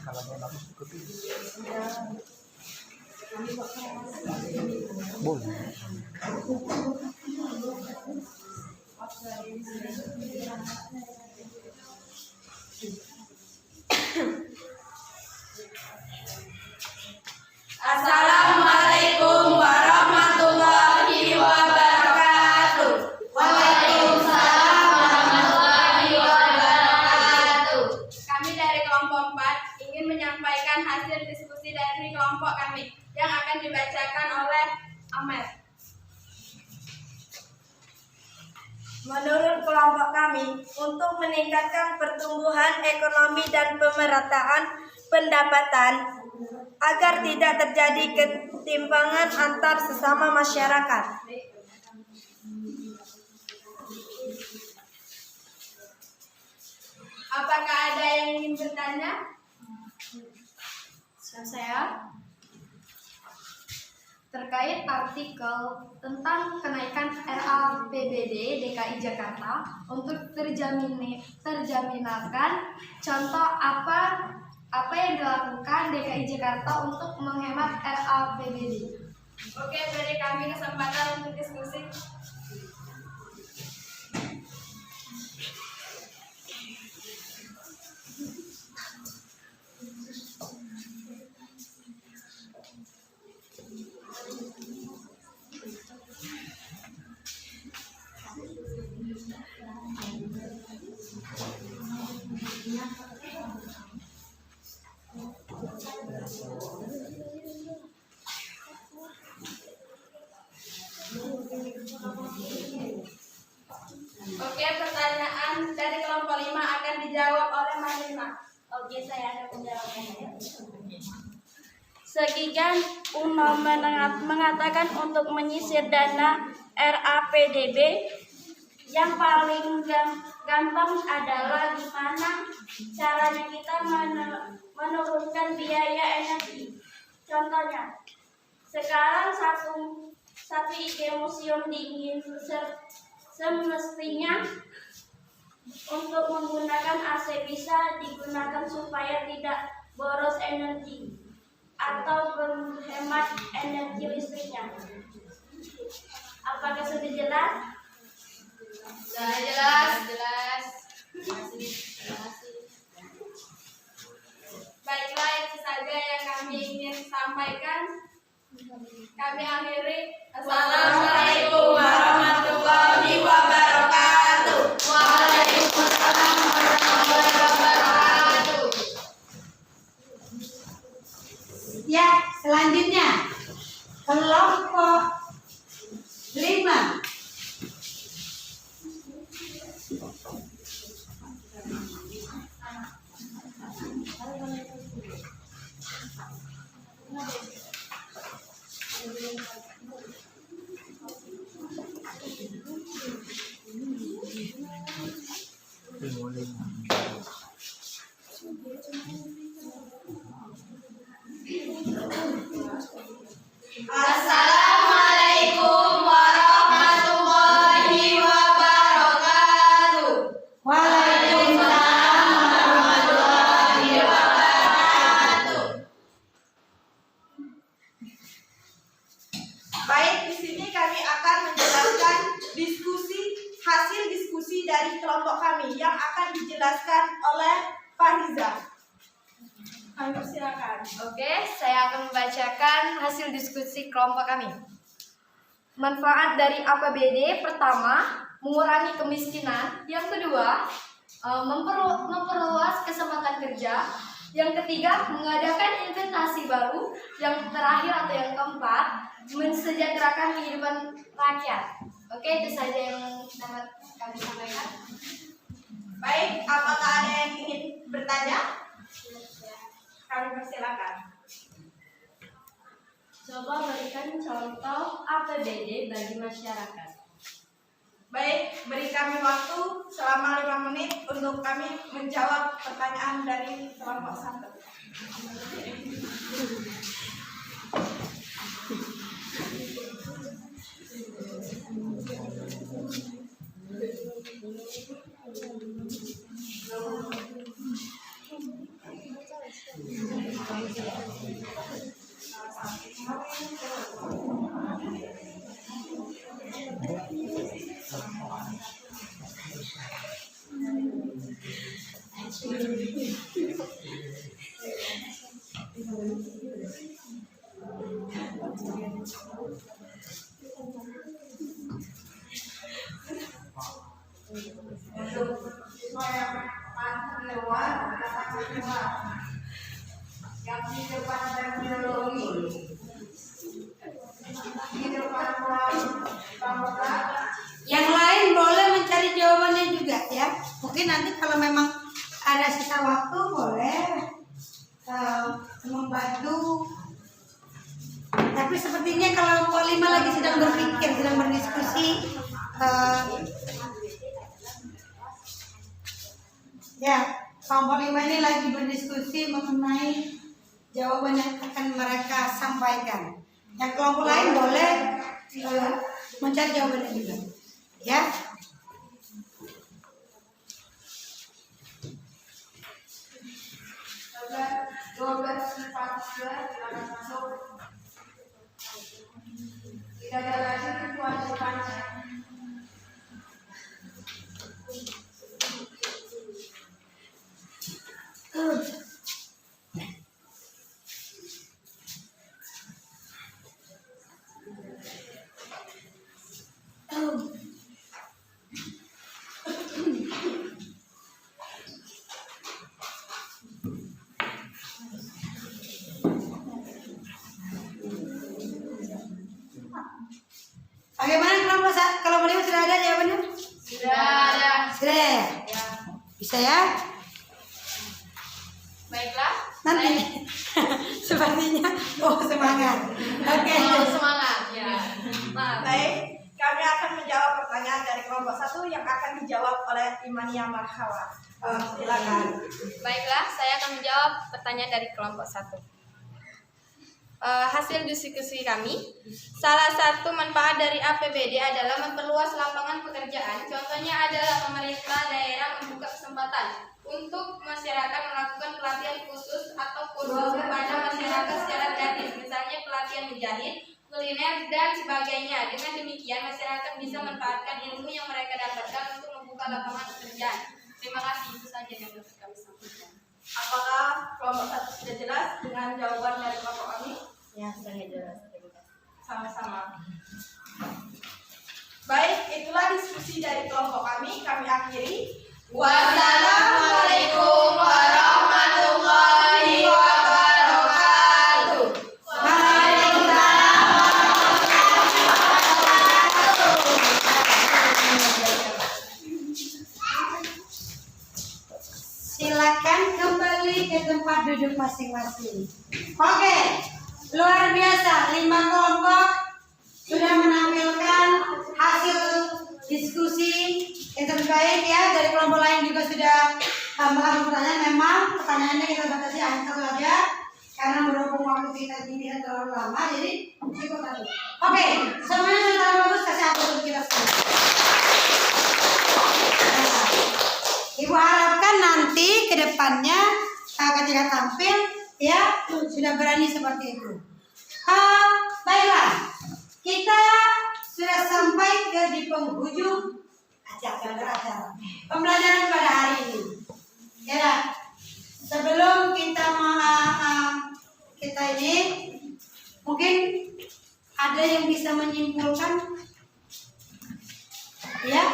Kalau mau bagus ikuti. Boleh. Assalamualaikum warahmatullahi wabarakatuh. Waalaikumsalam warahmatullahi wabarakatuh. Kami dari kelompok 4 ingin menyampaikan hasil diskusi dari kelompok kami yang akan dibacakan oleh Amer. Menurut kelompok kami, untuk meningkatkan pertumbuhan ekonomi dan pemerataan pendapatan agar tidak terjadi ketimpangan antar sesama masyarakat. Apakah ada yang ingin bertanya? Saya terkait artikel tentang kenaikan RAPBD DKI Jakarta untuk terjaminkan contoh apa yang dilakukan DKI Jakarta untuk menghemat RAPBD. Oke, beri kami kesempatan untuk diskusi. Oke, pertanyaan dari kelompok 5 akan dijawab oleh Marina. Oke, saya akan menjawabnya. Sekian UNO mengatakan untuk menyisir dana RAPBD yang paling gampang adalah gimana caranya kita menurunkan biaya energi. Contohnya, sekarang satu IG museum dingin semestinya untuk menggunakan AC bisa digunakan supaya tidak boros energi atau menghemat energi listriknya. Apakah sudah jelas? Sudah jelas. Baiklah, itu saja yang kami ingin sampaikan. Kami akhiri. Assalamualaikum warahmatullahi wabarakatuh. Waalaikumsalam warahmatullahi wabarakatuh. Ya, selanjutnya kelompok 5. Baik, di sini kami akan menjelaskan hasil diskusi dari kelompok kami yang akan dijelaskan oleh Fariza. Kami persilakan. Oke, saya akan membacakan hasil diskusi kelompok kami. Manfaat dari APBD pertama, mengurangi kemiskinan. Yang kedua, memperluas kesempatan kerja. Yang ketiga, mengadakan investasi baru. Yang terakhir atau yang keempat, mensejahterakan kehidupan rakyat. Oke, itu saja yang dapat kami sampaikan. Baik, apakah ada yang ingin bertanya? Kami persilakan. Coba berikan contoh APBD bagi masyarakat. Baik, beri kami waktu selama 5 menit untuk kami menjawab pertanyaan dari kelompok 1. Yang lain boleh mencari jawabannya juga ya. Mungkin nanti kalau memang ada sisa waktu boleh membantu. Tapi sepertinya kalau kelompok 5 lagi sedang berpikir, sedang berdiskusi. Ya, kelompok 5 ini lagi berdiskusi mengenai jawaban yang akan mereka sampaikan. Yang kelompok lain boleh mencari jawabannya juga. Ya. Tidak ada lagi kewajibannya. Bagaimana kelompok 5 sudah ada jawabannya? Sudah ada. Sudah ya? Bisa ya? Baiklah. Nanti sepertinya semangat. Oke. Semangat ya. Baik, kami akan menjawab pertanyaan dari kelompok 1 yang akan dijawab oleh Imania Marhawa. Silakan. Baiklah, saya akan menjawab pertanyaan dari kelompok 1. Hasil diskusi kami, salah satu manfaat dari APBD adalah memperluas lapangan pekerjaan. Contohnya adalah pemerintah daerah membuka kesempatan untuk masyarakat melakukan pelatihan khusus atau kursus kepada masyarakat secara gratis, misalnya pelatihan menjahit, kuliner, dan sebagainya. Dengan demikian, masyarakat bisa memanfaatkan ilmu yang mereka dapatkan untuk membuka lapangan pekerjaan. Terima kasih, itu saja yang dapat kami sampaikan. Apakah kelompok 1 sudah jelas dengan jawaban dari kelompok kami? Ya, sudah jelas. Sama-sama. Baik, itulah diskusi dari kelompok kami. Kami akhiri. Wassalamualaikum warahmatullahi wabarakatuh. Silakan kembali ke tempat duduk masing-masing. Oke, luar biasa. 5 kelompok sudah menampilkan hasil diskusi yang terbaik ya. Dari kelompok lain juga sudah melakukan pertanyaan. Memang pertanyaannya kita batasi hanya 1 aja karena berhubung waktu kita tidak terlalu lama, jadi cukup 1. Oke, semuanya sudah bagus. Kasih aplaus untuk kita semua. Ibu harapkan nanti ke depannya ketika tampil ya sudah berani seperti itu. Baiklah, kita menjadi penghujung acara pembelajaran pada hari ini. Ya, sebelum kita ini mungkin ada yang bisa menyimpulkan, ya?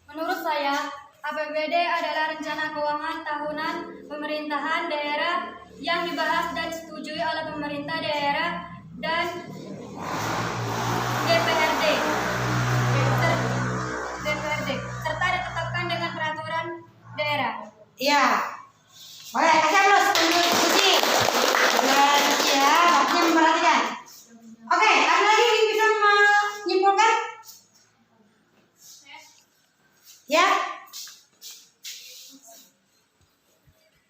Menurut saya, APBD adalah rencana keuangan tahunan pemerintahan daerah yang dibahas dan disetujui oleh pemerintah daerah dan DPRD serta ditetapkan dengan peraturan daerah. Ya, boleh kasih aplaus untuk diskusi. Dan ya, waktunya memperhatikan. Oke, ada lagi yang bisa menyimpulkan? Ya.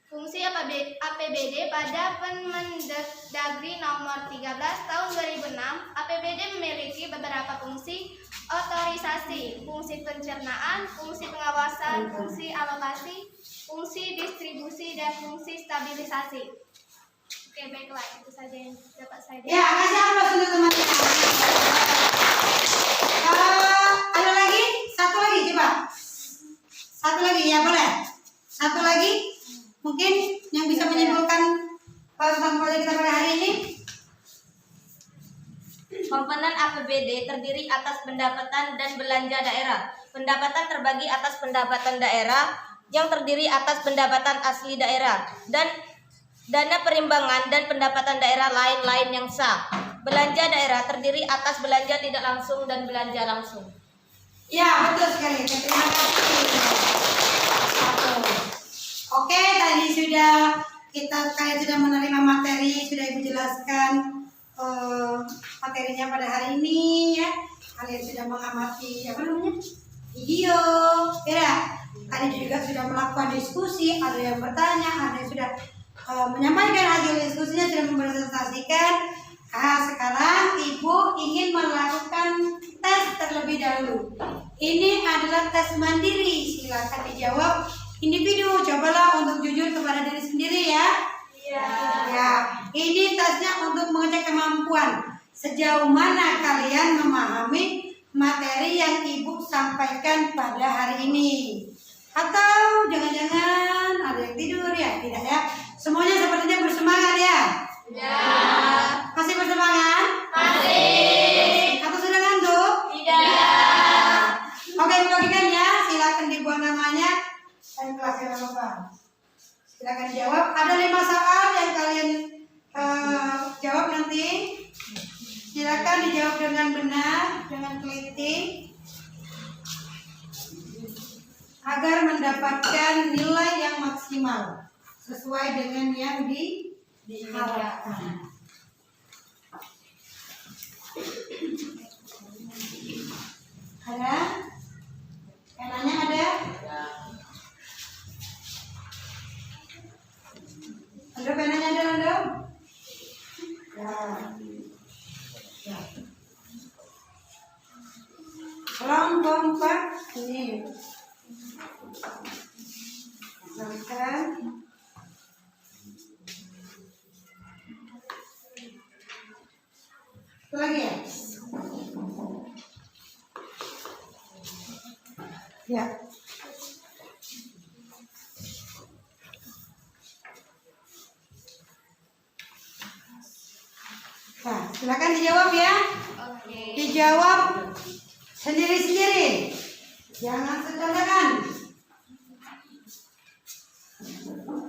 Fungsi APBD pada Permendagri nomor 13 tahun 2006, APBD memiliki beberapa fungsi: otorisasi, fungsi pencernaan, fungsi pengawasan, fungsi alokasi, fungsi distribusi, dan fungsi stabilisasi. Oke, baiklah, itu saja yang dapat saya. Ya, kasih aplaus untuk teman-teman. Ada lagi? Satu lagi, coba. Satu lagi, ya boleh. Satu lagi, mungkin yang bisa menyimpulkan tentang proyek kita pada hari ini. Komponen APBD terdiri atas pendapatan dan belanja daerah. Pendapatan terbagi atas pendapatan daerah yang terdiri atas pendapatan asli daerah dan dana perimbangan dan pendapatan daerah lain-lain yang sah. Belanja daerah terdiri atas belanja tidak langsung dan belanja langsung. Ya, betul sekali. Terima kasih. Oke, tadi kalian sudah menerima materi, sudah Ibu jelaskan materinya pada hari ini, ya. Kalian sudah mengamati video, ya. Tadi juga sudah melakukan diskusi, ada yang bertanya, ada yang sudah menyampaikan hasil diskusinya, sudah mempresentasikan. Sekarang Ibu ingin melakukan tes terlebih dahulu. Ini adalah tes mandiri, silakan dijawab individu. Cobalah untuk jujur kepada diri sendiri, ya. Ya, ini tesnya untuk mengecek kemampuan sejauh mana kalian memahami materi yang Ibu sampaikan pada hari ini. Atau jangan-jangan ada yang tidur, ya? Tidak, ya? Semuanya sepertinya bersemangat, ya? Ya. Masih bersemangat? Masih. Atau sudah ngantuk? Tidak. Oke, bagikan, ya. Silakan dibuat namanya dan kelasnya apa? Silakan dijawab. Ada 5 soal yang kalian jawab nanti. Silakan dijawab dengan benar, dengan teliti, agar mendapatkan nilai yang maksimal sesuai dengan yang diharapkan. Ada? Penanya ada? Ada penanya ada, Ando? Ya. Kelompok ini. Silakan. Lagi, ya? Ya. Nah, silakan dijawab, ya. Oke. Dijawab sendiri-sendiri. Jangan secolongan.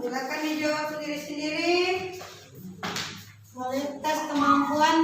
Silakan dijawab sendiri-sendiri. Melalui tes kemampuan.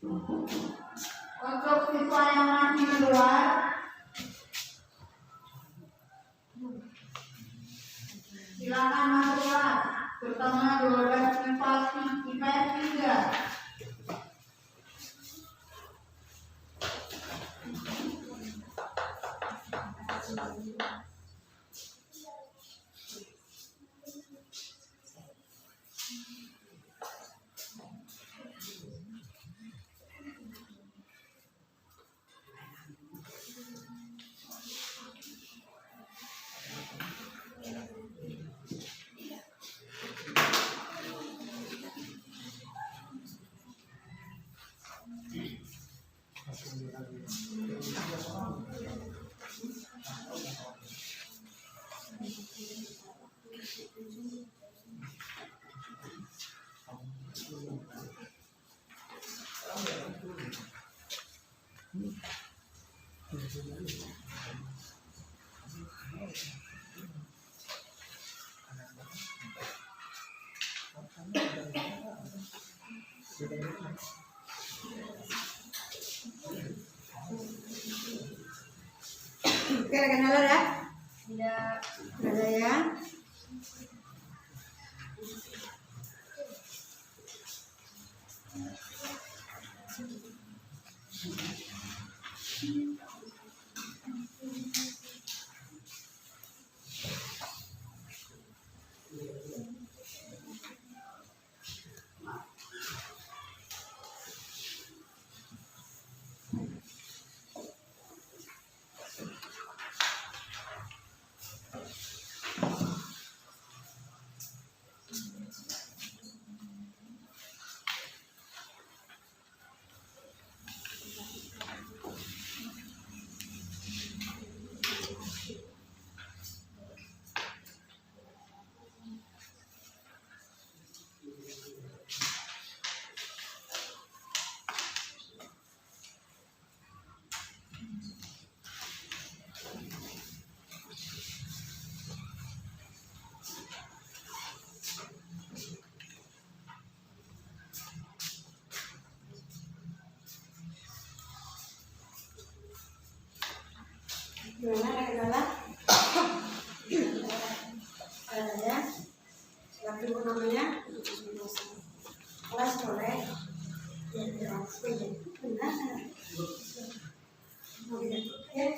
Untuk siswa yang masih di luar, silakan masuk kelas bersama 12 IPS 3. Oke, ada kendala ya? Tidak. Ada ya? Gimana, ada kendala? Ada ya? Silakan dulu namanya. Kelas boleh. Ya, benar. Benar. Ya.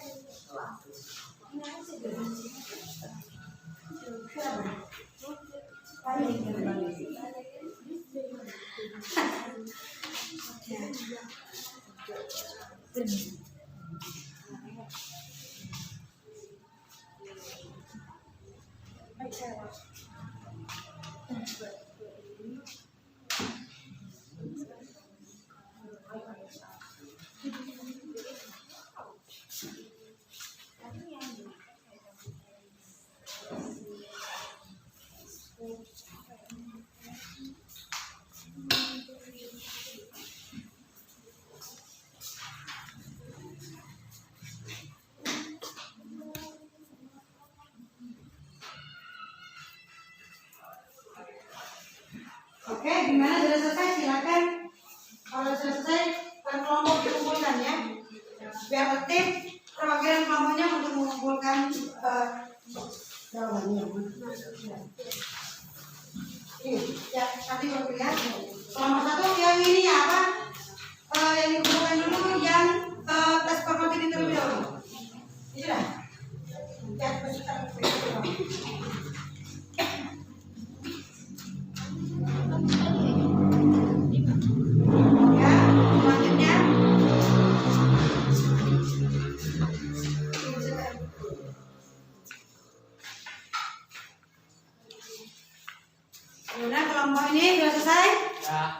Oke, gimana sudah selesai? Silakan. Kalau sudah selesai, per kelompok dikumpulkan ya. Biar aktif perwakilan kelompoknya untuk mengumpulkan jawabannya. Ini, ya, nanti baru lihat. Kelompok satu yang ini ya apa? Yang dikumpulkan dulu yang tes formatif terlebih dahulu. Ini sudah. Ya, peserta. Kemudian kelompok ini sudah selesai? Ya.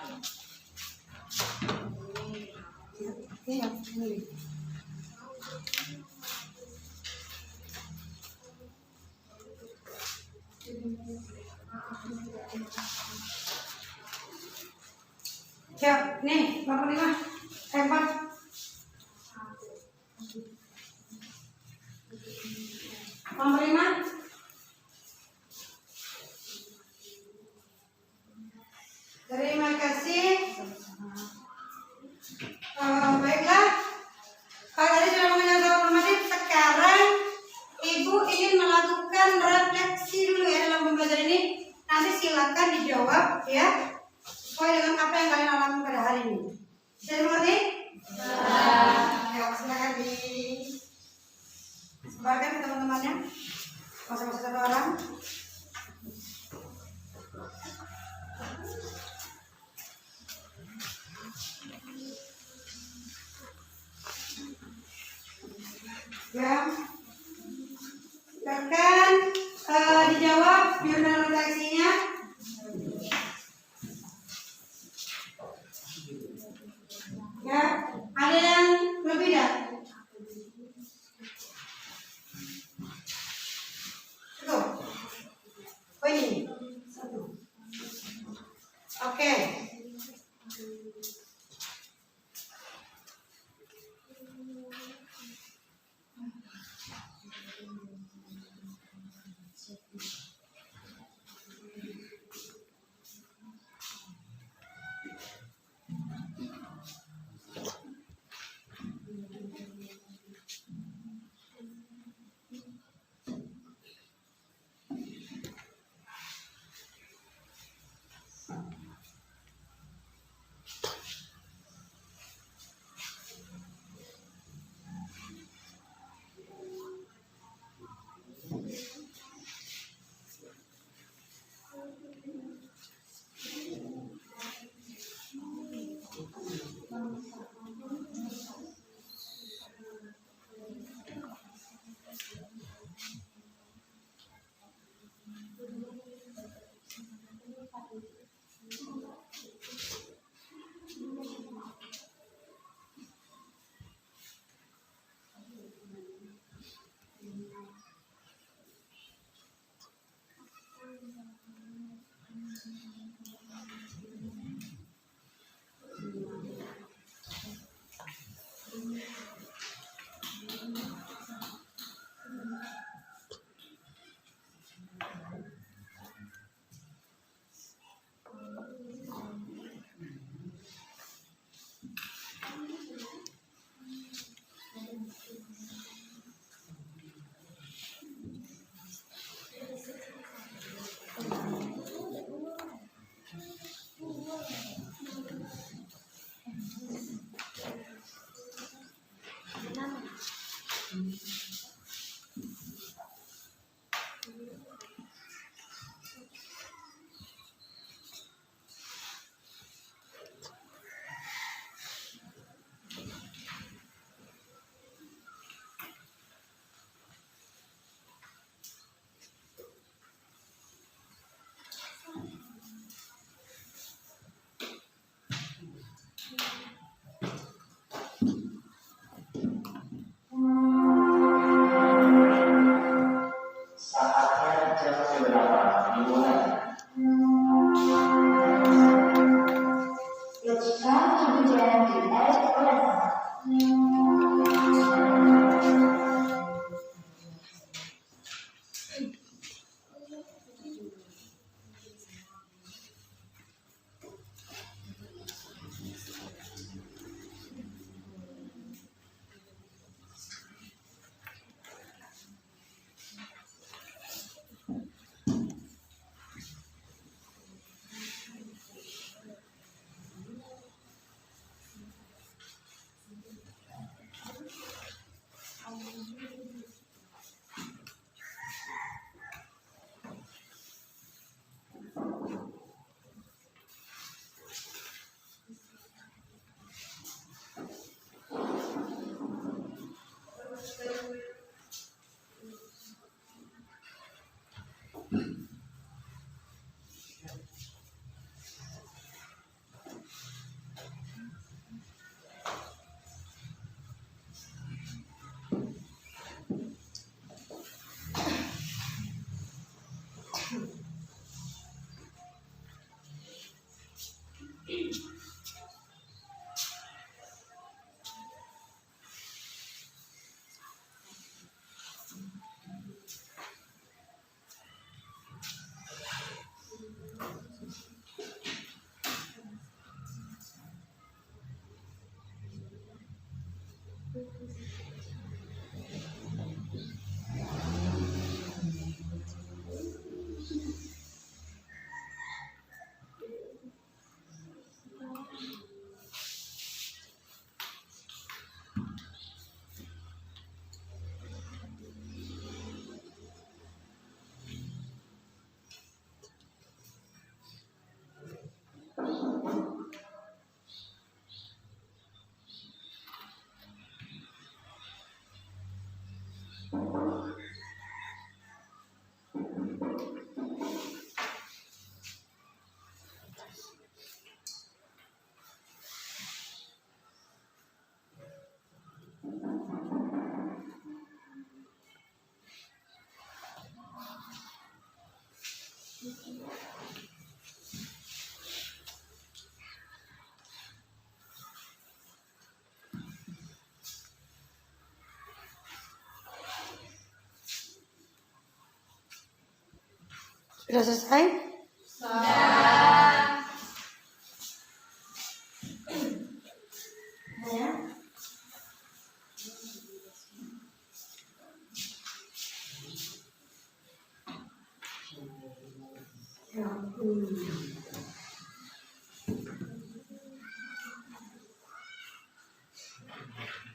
Ini. Siap, nih, 85, tempat. Nomor 5. Terima kasih. Sebarkan ke teman-temannya. Masing-masing satu orang. Ya. Silakan dijawab jurnal refleksinya. Ya, ada yang lebih dah? Satu. Oh ini. Satu. Oke. Sudah selesai? Ya. Ya.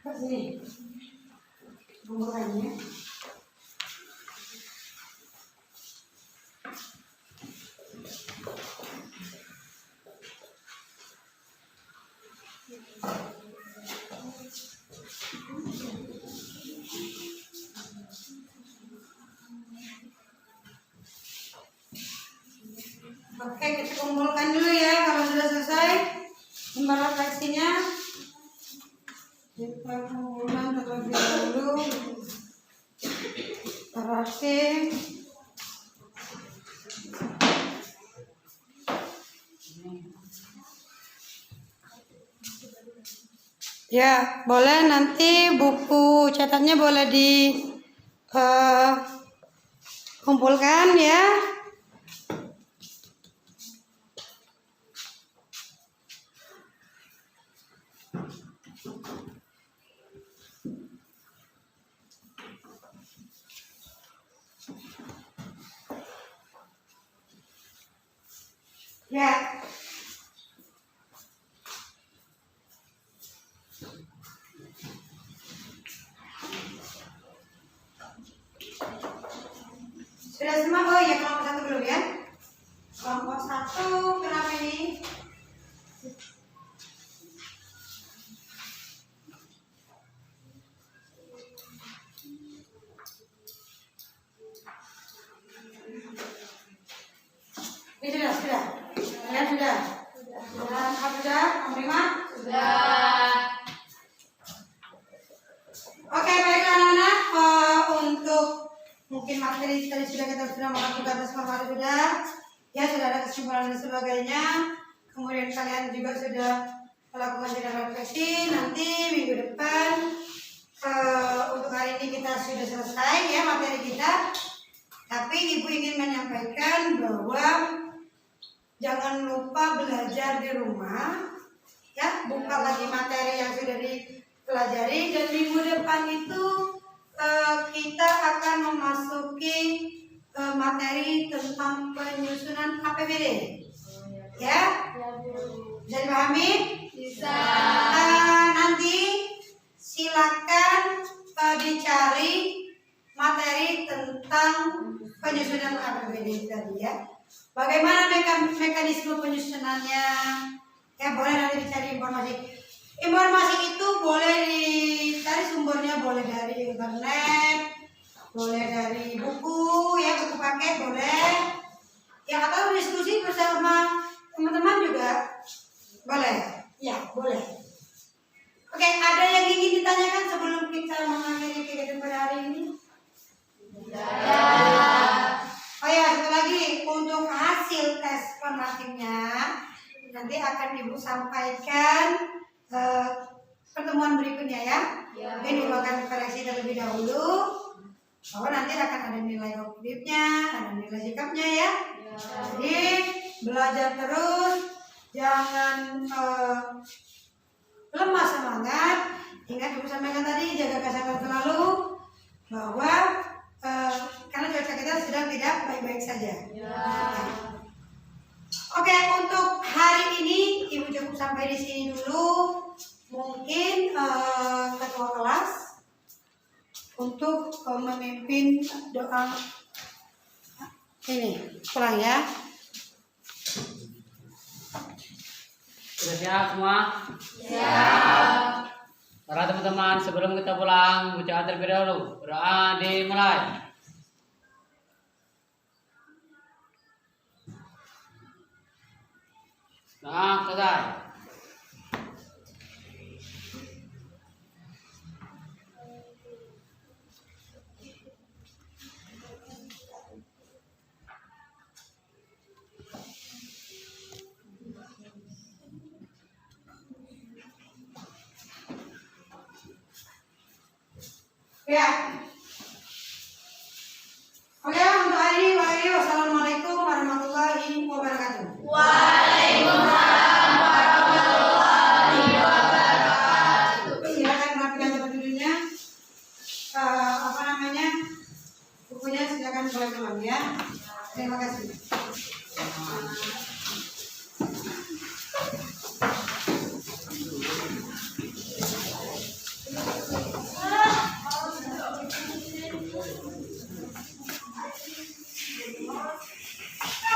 Ke sini. Bumbukannya. Oke, kita kumpulkan dulu ya. Kalau sudah selesai lembar refleksinya, kita kumpulkan terlebih dahulu. Berarti ya, boleh nanti buku catatnya boleh kumpulkan ya. Ya. Sudah semua? Oh iya, kelompok satu belum ya? Kelompok satu kenapa ini? Ini sudah. Kalian sudah? Sudah. Menerima? Sudah. Oke, baiklah anak-anak. Untuk mungkin materi tadi kita sudah melakukan tes formal sudah. Ya, sudah ada kesimpulan dan sebagainya. Kemudian kalian juga sudah melakukan jenjang refleksi. Nanti minggu depan untuk hari ini kita sudah selesai ya materi kita. Tapi Ibu ingin menyampaikan bahwa jangan lupa belajar di rumah. Ya, buka lagi materi yang sudah dipelajari dan minggu depan itu kita akan memasuki materi tentang penyusunan APBD. Ya? Bisa dipahami? Bisa. Nanti silakan dicari materi tentang penyusunan APBD tadi ya. Bagaimana mekanisme penyusunannya? Ya, boleh nanti dicari informasi. Informasi itu boleh dicari sumbernya, boleh dari internet, boleh dari buku, ya buku paket boleh. Ya, atau diskusi bersama teman-teman juga boleh. Ya, boleh. Oke, ada yang ingin ditanyakan sebelum kita mengakhiri kegiatan pada hari ini? Oh ya, satu lagi untuk hasil tes formatifnya nanti akan Ibu sampaikan pertemuan berikutnya ya. Mungkin Ibu akan koreksi terlebih dahulu bahwa nanti akan ada nilai kognitifnya, ada nilai sikapnya ya. Jadi belajar terus, jangan lemah semangat. Ingat Ibu sampaikan tadi, jaga kesehatan selalu bahwa karena cuaca kita sedang tidak baik-baik saja. Oke, untuk hari ini Ibu cukup sampai di sini dulu. Mungkin ketua kelas untuk memimpin doa ini pulang ya. Sudah siap semua? Siap. Para teman-teman, sebelum kita pulang, baca terlebih dahulu. Doa dimulai. Doa selesai. Ya. Oke, untuk hari ini, wassalamualaikum warahmatullahi Waalaikumsalam.